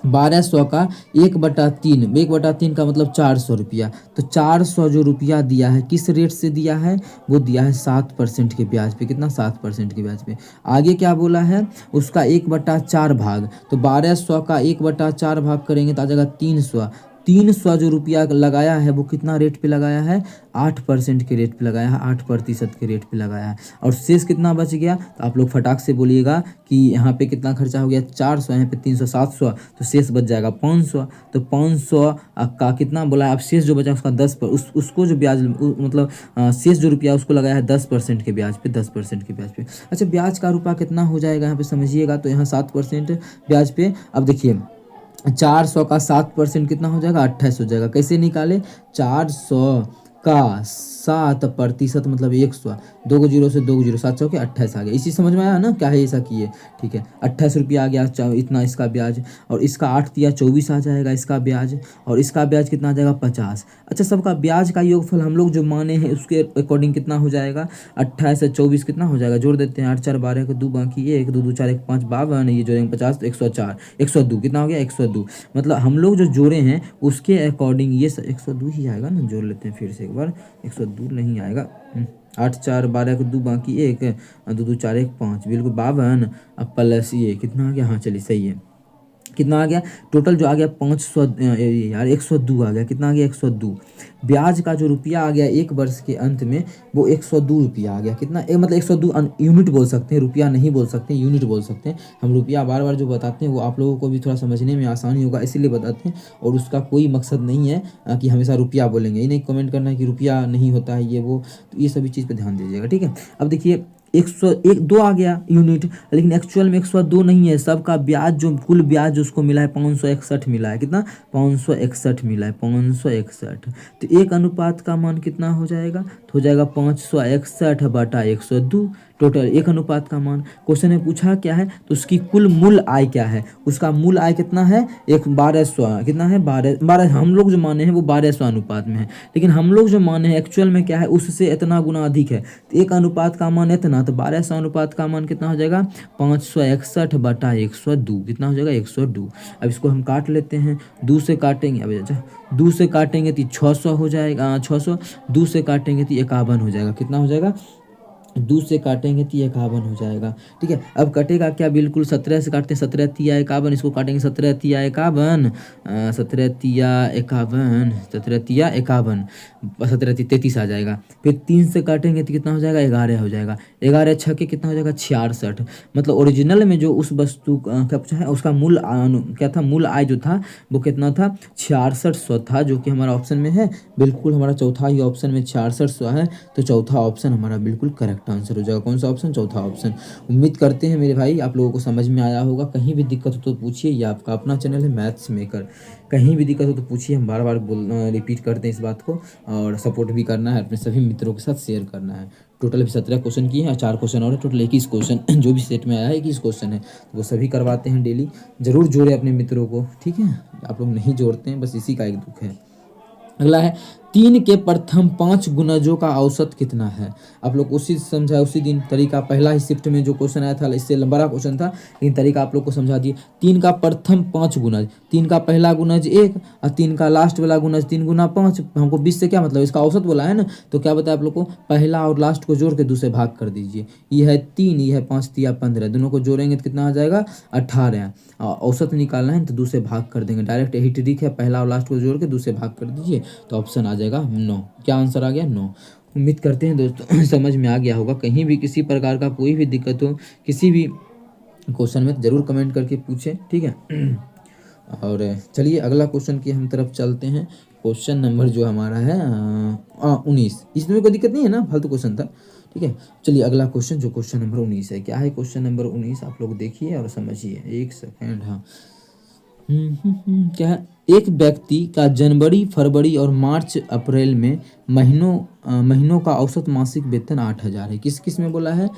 1200 का 1/3, 1/3 का मतलब 400 रुपया। तो 400 जो रुपया दिया है किस रेट से दिया है, वो दिया है 7% के ब्याज पे। कितना, 7% के ब्याज पे। आगे क्या बोला है, उसका 1/4 भाग, तो 1200 का 1/4 भाग करेंगे तो आ जाएगा 300। 300 जो रुपया लगाया है वो कितना रेट पे लगाया है, 8% के रेट पे लगाया है, 8% के रेट पे लगाया है। और शेष कितना बच गया, तो आप लोग फटाक से बोलिएगा कि यहाँ पे कितना खर्चा हो गया, 400, यहाँ पे 300, 700, तो शेष बच जाएगा 500। तो 500 का कितना बोला है, अब शेष जो बचा उसका 10 पर उसको जो ब्याज मतलब शेष जो रुपया उसको लगाया है 10% के ब्याज पे, 10% के ब्याज पे। अच्छा, ब्याज का रुपया कितना हो जाएगा यहाँ पे समझिएगा, तो यहाँ 7% ब्याज पे। अब देखिए 400 का 7% कितना हो जाएगा, 28 हो जाएगा। कैसे निकाले, 400 का 7% मतलब 100, 2 को 0 से 2 को 0, 700 के 28 आ गया। इसी समझ में आया ना क्या है ऐसा किए, ठीक है। 28 रुपया आ गया, इतना इसका ब्याज, और इसका 8 दिया 24 आ जाएगा इसका ब्याज, और इसका ब्याज कितना आ जाएगा 50। अच्छा, सबका ब्याज का योगफल हम लोग जो माने हैं उसके अकॉर्डिंग कितना हो जाएगा, 28 से 24 कितना हो जाएगा, जोड़ देते हैं, 8 4 12 को 2 बाकी 1 2 2 4 1 5 52, ये जोड़ेंगे 50 तो 104, 102 कितना हो गया, 102। मतलब हम लोग जो जोड़े हैं उसके अकॉर्डिंग ये 102 ही आएगा ना, जोड़ लेते हैं फिर से एक बार, 102 नहीं आएगा। 8 4 12 को 2 बाकी 1 2 2 4 1 5, बिल्कुल 52। अब प्लस ये कितना आ गया, हाँ चलिए सही है, कितना आ गया टोटल जो आ गया 500 यार 102 आ गया, कितना आ गया 102। ब्याज का जो रुपया आ गया एक वर्ष के अंत में वो 102 रुपया आ गया। कितना, मतलब 102 यूनिट बोल सकते हैं, रुपया नहीं बोल सकते, यूनिट बोल सकते हैं हम। रुपया बार बार जो बताते हैं वो आप लोगों को भी थोड़ा समझने में आसानी होगा इसीलिए बताते हैं, और उसका कोई मकसद नहीं है कि हमेशा रुपया बोलेंगे, ये नहीं कमेंट करना है कि रुपया नहीं होता है ये वो, तो ये सभी चीज़ पर ध्यान दीजिएगा, ठीक है। अब देखिए 101 2 आ गया यूनिट, लेकिन एक्चुअल में 102 नहीं है, सबका ब्याज जो कुल ब्याज जो उसको मिला है 561 मिला है। कितना? 561 मिला है, 561। तो एक अनुपात का मान कितना हो जाएगा? तो हो जाएगा 561 बटा 102 टोटल एक अनुपात का मान। क्वेश्चन में पूछा क्या है, तो उसकी कुल मूल आय क्या है? उसका मूल आय कितना है? 1200 कितना है? 12 हम लोग जो माने हैं वो 1200 अनुपात में है, लेकिन हम लोग जो माने हैं एक्चुअल में क्या है, उससे इतना गुना अधिक है। तो एक अनुपात का मान इतना, तो 1200 अनुपात का मान कितना हो जाएगा? 561 बटा 102 कितना हो जाएगा? 102। अब इसको हम काट लेते हैं, 2 से काटेंगे, अब अच्छा 2 से काटेंगे तो 600 हो जाएगा, 600 2 से काटेंगे तो 51 हो जाएगा। कितना हो जाएगा? 2 से काटेंगे तो 51 हो जाएगा। ठीक है, अब कटेगा क्या? बिल्कुल 17 से काटते हैं, 17 तिया 51, इसको काटेंगे 17 तिया 51, 17 तिया 51, 17 तिया 51, 17 तिया 33 आ जाएगा। फिर 3 से काटेंगे तो कितना हो जाएगा? 11 हो जाएगा। 11 छक्के कितना हो जाएगा? 66। मतलब ओरिजिनल में जो उस वस्तु क्या पूछा है, उसका मूल क्या था? मूल आय जो था वो कितना था? 6600 था, जो कि हमारा ऑप्शन में है। बिल्कुल हमारा चौथा ही ऑप्शन में 6600 है, तो चौथा ऑप्शन हमारा बिल्कुल करेक्ट आंसर हो जाएगा। कौन सा ऑप्शन? चौथा ऑप्शन। उम्मीद करते हैं मेरे भाई आप लोगों को समझ में आया होगा। कहीं भी दिक्कत हो तो पूछिए, ये आपका अपना चैनल है मैथ्स मेकर। कहीं भी दिक्कत हो तो पूछिए, हम बार बार रिपीट करते हैं इस बात को। और सपोर्ट भी करना है, अपने सभी मित्रों के साथ शेयर करना है। टोटल भी 17 क्वेश्चन किए हैं, 4 क्वेश्चन और है, टोटल 21 क्वेश्चन जो भी सेट में आया है 21 क्वेश्चन है, तो वो सभी करवाते हैं डेली। ज़रूर जोड़े अपने मित्रों को, ठीक है? आप लोग नहीं जोड़ते हैं, बस इसी का एक दुख है। अगला है 3 के प्रथम 5 गुणजों का औसत कितना है? आप लोग उसी समझा, उसी दिन तरीका पहला ही शिफ्ट में जो क्वेश्चन आया था, इससे बड़ा क्वेश्चन था, लेकिन तरीका आप लोग को समझा दिए। 3 का प्रथम 5 गुणज, 3 का पहला गुणज 1 और 3 का लास्ट वाला गुणज 3 गुना 5। हमको 20 से क्या मतलब, इसका औसत बोला है ना, तो क्या बताया आप लोग को? पहला और लास्ट को जोड़ के 2 से भाग कर दीजिए। ये है 3, ये है 5 तिया 15, दोनों को जोड़ेंगे तो कितना आ जाएगा? 18। औसत निकालना है तो 2 से भाग कर देंगे, डायरेक्ट यही ट्रिक है, पहला और लास्ट को जोड़ के 2 से भाग कर दीजिए, तो ऑप्शन आ जाएगा 9। क्या आंसर आ गया? 9। उम्मीद करते हैं दोस्तों समझ में आ गया होगा। कहीं भी किसी प्रकार का कोई भी दिक्कत हो किसी भी क्वेश्चन में, ज़रूर कमेंट करके पूछें, ठीक है? और चलिए अगला क्वेश्चन की हम तरफ चलते हैं। क्वेश्चन नंबर जो हमारा है 19, इसमें कोई दिक्कत नहीं है ना, फालतू क्वेश्चन था, ठीक है? चलिए अगला क्वेश्चन, जो क्वेश्चन नंबर 19 है, क्या है क्वेश्चन नंबर 19? आप लोग देखिए और समझिए, एक सेकेंड। हाँ, क्या है? एक व्यक्ति का जनवरी, फरवरी और मार्च, अप्रैल में महीनों का औसत मासिक वेतन 8000 है। किस किस में बोला है?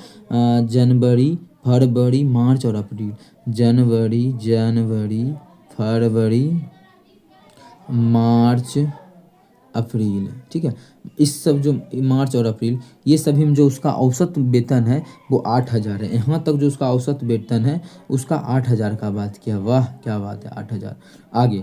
जनवरी, फरवरी, मार्च और अप्रैल। जनवरी, फरवरी, मार्च, अप्रैल, ठीक है? इस सब जो मार्च और अप्रैल, ये सभी में जो उसका औसत वेतन है वो 8000 है। यहाँ तक जो उसका औसत वेतन है उसका 8000 का बात किया। वाह क्या बात है, 8000। आगे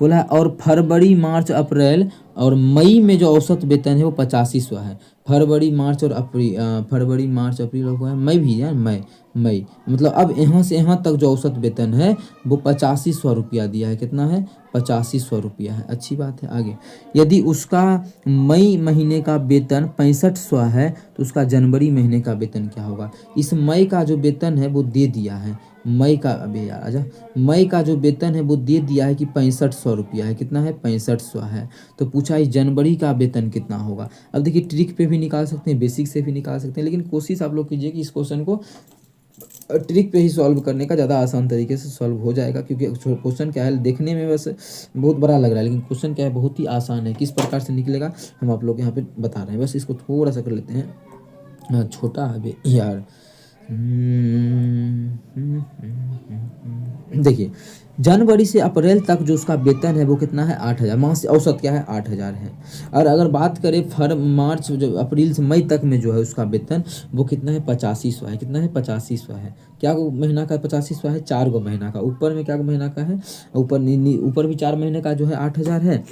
बोला है, और फरवरी, मार्च, अप्रैल और मई में जो औसत वेतन है वो 8500 है। फरवरी, मार्च और अप्रैल, फरवरी, मार्च, अप्रैल हो गया, मई भी है, मई मतलब अब यहाँ से यहाँ तक जो औसत वेतन है वो 8500 रुपया दिया है। कितना है? 8500 रुपया है। अच्छी बात है। आगे, यदि उसका मई महीने का वेतन 6500 है तो उसका जनवरी महीने का वेतन क्या होगा? इस मई का जो वेतन है वो दे दिया है, मई का, अबे यार आजा, मई का जो वेतन है वो दे दिया है कि 6500 रुपया है। कितना है? 6500 है। तो पूछा इस जनवरी का वेतन कितना होगा। अब देखिए ट्रिक पे भी निकाल सकते हैं, बेसिक से भी निकाल सकते हैं, लेकिन कोशिश आप लोग कीजिए कि इस क्वेश्चन को ट्रिक पे ही सॉल्व करने का, ज़्यादा आसान तरीके से सॉल्व हो जाएगा। क्योंकि क्वेश्चन क्या है, देखने में बस बहुत बड़ा लग रहा है, लेकिन क्वेश्चन क्या है, बहुत ही आसान है। किस प्रकार से निकलेगा हम आप लोग यहाँ पे बता रहे हैं। बस इसको थोड़ा सा कर लेते हैं, छोटा है यार। देखिए जनवरी से अप्रैल तक जो उसका वेतन है वो कितना है? 8000। मासिक औसत क्या है? 8000 है। और अगर बात करें मार्च, जो अप्रैल से मई तक में जो है उसका वेतन वो कितना है? 8500 है। कितना है? 8500 है। क्या महीना का 8500 है? 4 गो महीना का। ऊपर में क्या महीना का है? ऊपर भी 4 महीने का जो है 8000 है,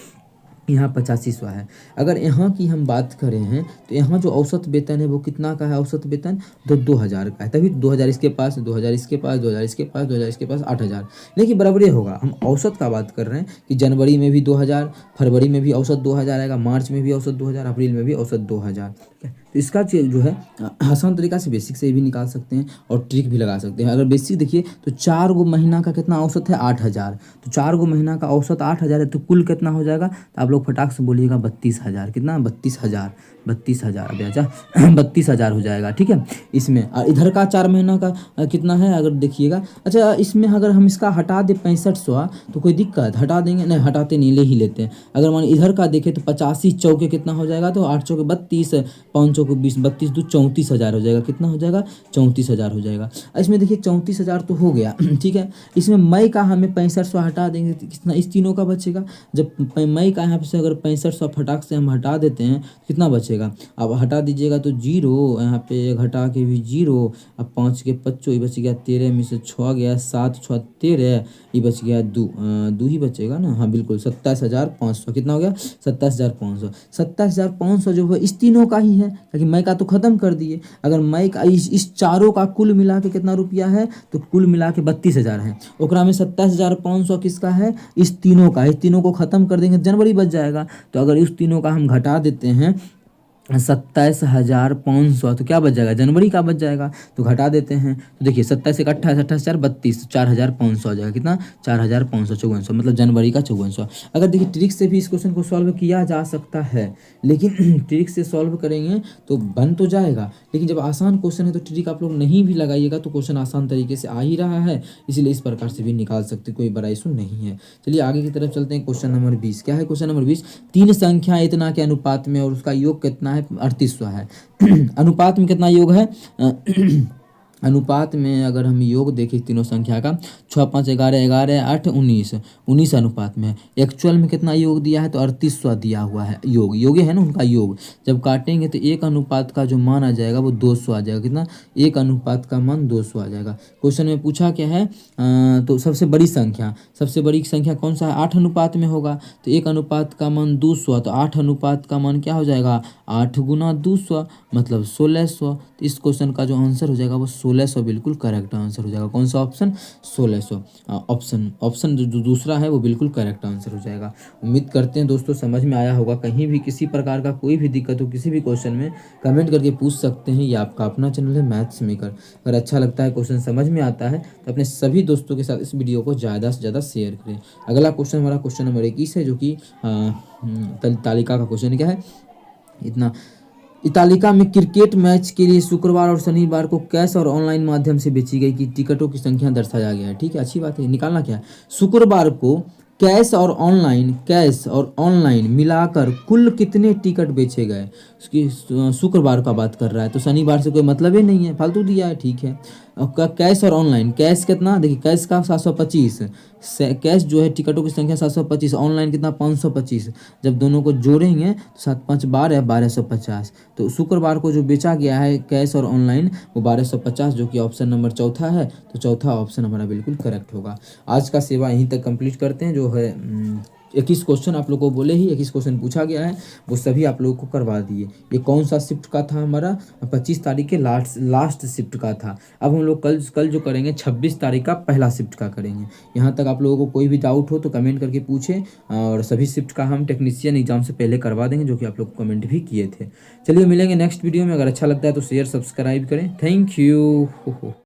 यहाँ 8500 है। अगर यहाँ की हम बात करें हैं तो यहाँ जो औसत वेतन है वो कितना का है? औसत वेतन तो 2000 का है, तभी 2000 इसके पास, 2000 इसके पास, 2000 इसके पास, 2000 इसके पास, 8000। लेकिन बराबर होगा। हम औसत का बात कर रहे हैं कि जनवरी में भी 2000, फरवरी में भी औसत 2000 आएगा, मार्च में भी औसत 2000, अप्रैल में भी औसत 2000। तो इसका जो है आसान तरीका से बेसिक से भी निकाल सकते हैं और ट्रिक भी लगा सकते हैं। अगर बेसिक देखिए तो 4 गो महीना का कितना औसत है 8,000, तो 4 गो महीना का औसत 8,000 है, तो कुल कितना हो जाएगा, तो आप लोग फटाक से बोलिएगा 32,000, कितना 32,000, 32,000 अभी अच्छा 32,000 हो जाएगा, ठीक है। इसमें और इधर का 4 महीना का कितना है अगर देखिएगा, अच्छा इसमें अगर हम इसका हटा दें 6500 तो कोई दिक्कत, हटा देंगे नहीं, हटाते नहीं, ले ही लेते हैं। अगर मान इधर का देखें तो 85 चौके कितना हो जाएगा, तो 8 चौके 32, 5 चौके 20, 32 दो 34,000 हो जाएगा, कितना हो जाएगा 34,000 हो जाएगा। इसमें देखिए 34,000 तो हो गया ठीक है। इसमें मई का हमें 6500 हटा देंगे तो कितना इस तीनों का बचेगा। जब मई का यहाँ से अगर 6500 फटाक से हम हटा देते हैं कितना बचेगा, अब हटा दीजिएगा तो 0, यहाँ पे एक हटा के भी 0, अब 5 के 5 ये बच गया 13 में से 6 गया 7, 6 13, ये बच गया 2 ही बचेगा ना, हाँ बिल्कुल 27,500, कितना हो गया 27,500। 27,500 जो है इस तीनों का ही है, लेकिन मई का तो ख़त्म कर दिए। अगर मई का इस चारों का कुल मिला के कितना रुपया है, तो कुल मिला के 32,000 है। ओकरा में 27,500 किसका है, इस तीनों का, इस तीनों को ख़त्म कर देंगे जनवरी बच जाएगा। तो अगर इस तीनों का हम घटा देते हैं 27,500 तो क्या बच जाएगा, जनवरी का बच जाएगा। तो घटा देते हैं तो देखिए 27 से 28, 28 4 32, 4,500 आ जाएगा, कितना 4,500, 5400 मतलब जनवरी का 5400। अगर देखिए ट्रिक से भी इस क्वेश्चन को सॉल्व किया जा सकता है, लेकिन ट्रिक से सॉल्व करेंगे तो बन तो जाएगा, लेकिन जब आसान क्वेश्चन है तो ट्रिक आप लोग नहीं भी लगाइएगा तो क्वेश्चन आसान तरीके से आ ही रहा है, इसलिए इस प्रकार से भी निकाल सकते, कोई बड़ा इशू नहीं है। चलिए आगे की तरफ चलते हैं। क्वेश्चन नंबर 20 क्या है, क्वेश्चन नंबर 20, 3 संख्या इतना के अनुपात में और उसका योग कितना है 3800 है। अनुपात में कितना योग है अनुपात में अगर हम योग देखें तीनों संख्या का 6 5 11 11 8 19 19 अनुपात में है। एक्चुअल में कितना योग दिया है, तो 3800 दिया हुआ है, योग योग्य है ना उनका योग। जब काटेंगे तो एक अनुपात का जो मान आ जाएगा वो 200 आ जाएगा, कितना एक अनुपात का मान 200 आ जाएगा। क्वेश्चन में पूछा क्या है, तो सबसे बड़ी संख्या कौन सा है, 8 अनुपात में होगा, तो एक अनुपात का मान 200, तो 8 अनुपात का मान क्या हो जाएगा 8 गुना 200 मतलब 1600। तो इस क्वेश्चन का जो आंसर हो जाएगा वो 1600 बिल्कुल करेक्ट आंसर हो जाएगा। कौन सा ऑप्शन 1600, ऑप्शन जो दूसरा है वो बिल्कुल करेक्ट आंसर हो जाएगा। उम्मीद करते हैं दोस्तों समझ में आया होगा। कहीं भी किसी प्रकार का कोई भी दिक्कत हो किसी भी क्वेश्चन में कमेंट करके पूछ सकते हैं। ये आपका अपना चैनल है मैथ्स मेकर। अगर अच्छा लगता है क्वेश्चन समझ में आता है तो अपने सभी दोस्तों के साथ इस वीडियो को ज़्यादा से ज़्यादा शेयर करें। अगला क्वेश्चन हमारा क्वेश्चन नंबर 21 है, जो कि तालिका का क्वेश्चन क्या है, तालिका में क्रिकेट मैच के लिए शुक्रवार और शनिवार को कैश और ऑनलाइन माध्यम से बेची गई कि टिकटों की संख्या दर्शाया गया है। ठीक है, अच्छी बात है। निकालना क्या है, शुक्रवार को कैश और ऑनलाइन मिलाकर कुल कितने टिकट बेचे गए। उसकी शुक्रवार का बात कर रहा है, तो शनिवार से कोई मतलब ही नहीं है, फालतू दिया है। ठीक है, कैश और ऑनलाइन, कैश कितना देखिए, कैश का 725, कैश जो है टिकटों की संख्या 725, ऑनलाइन कितना 525, जब दोनों को जोड़ेंगे तो 7 5 12 1250। तो शुक्रवार को जो बेचा गया है कैश और ऑनलाइन वो 1250, जो कि ऑप्शन नंबर चौथा है। तो चौथा ऑप्शन हमारा बिल्कुल करेक्ट होगा। आज का सेवा यहीं तक कंप्लीट करते हैं। जो है 21 क्वेश्चन आप लोगों को बोले ही 21 क्वेश्चन पूछा गया है, वो सभी आप लोगों को करवा दिए। ये कौन सा शिफ्ट का था, हमारा 25 तारीख के लास्ट शिफ्ट का था। अब हम लोग कल जो करेंगे 26 तारीख का पहला शिफ्ट का करेंगे। यहाँ तक आप लोगों को कोई भी डाउट हो तो कमेंट करके पूछें, और सभी शिफ्ट का हम टेक्नीशियन एग्जाम से पहले करवा देंगे, जो कि आप लोग कमेंट भी किए थे। चलिए मिलेंगे नेक्स्ट वीडियो में। अगर अच्छा लगता है तो शेयर सब्सक्राइब करें। Thank you.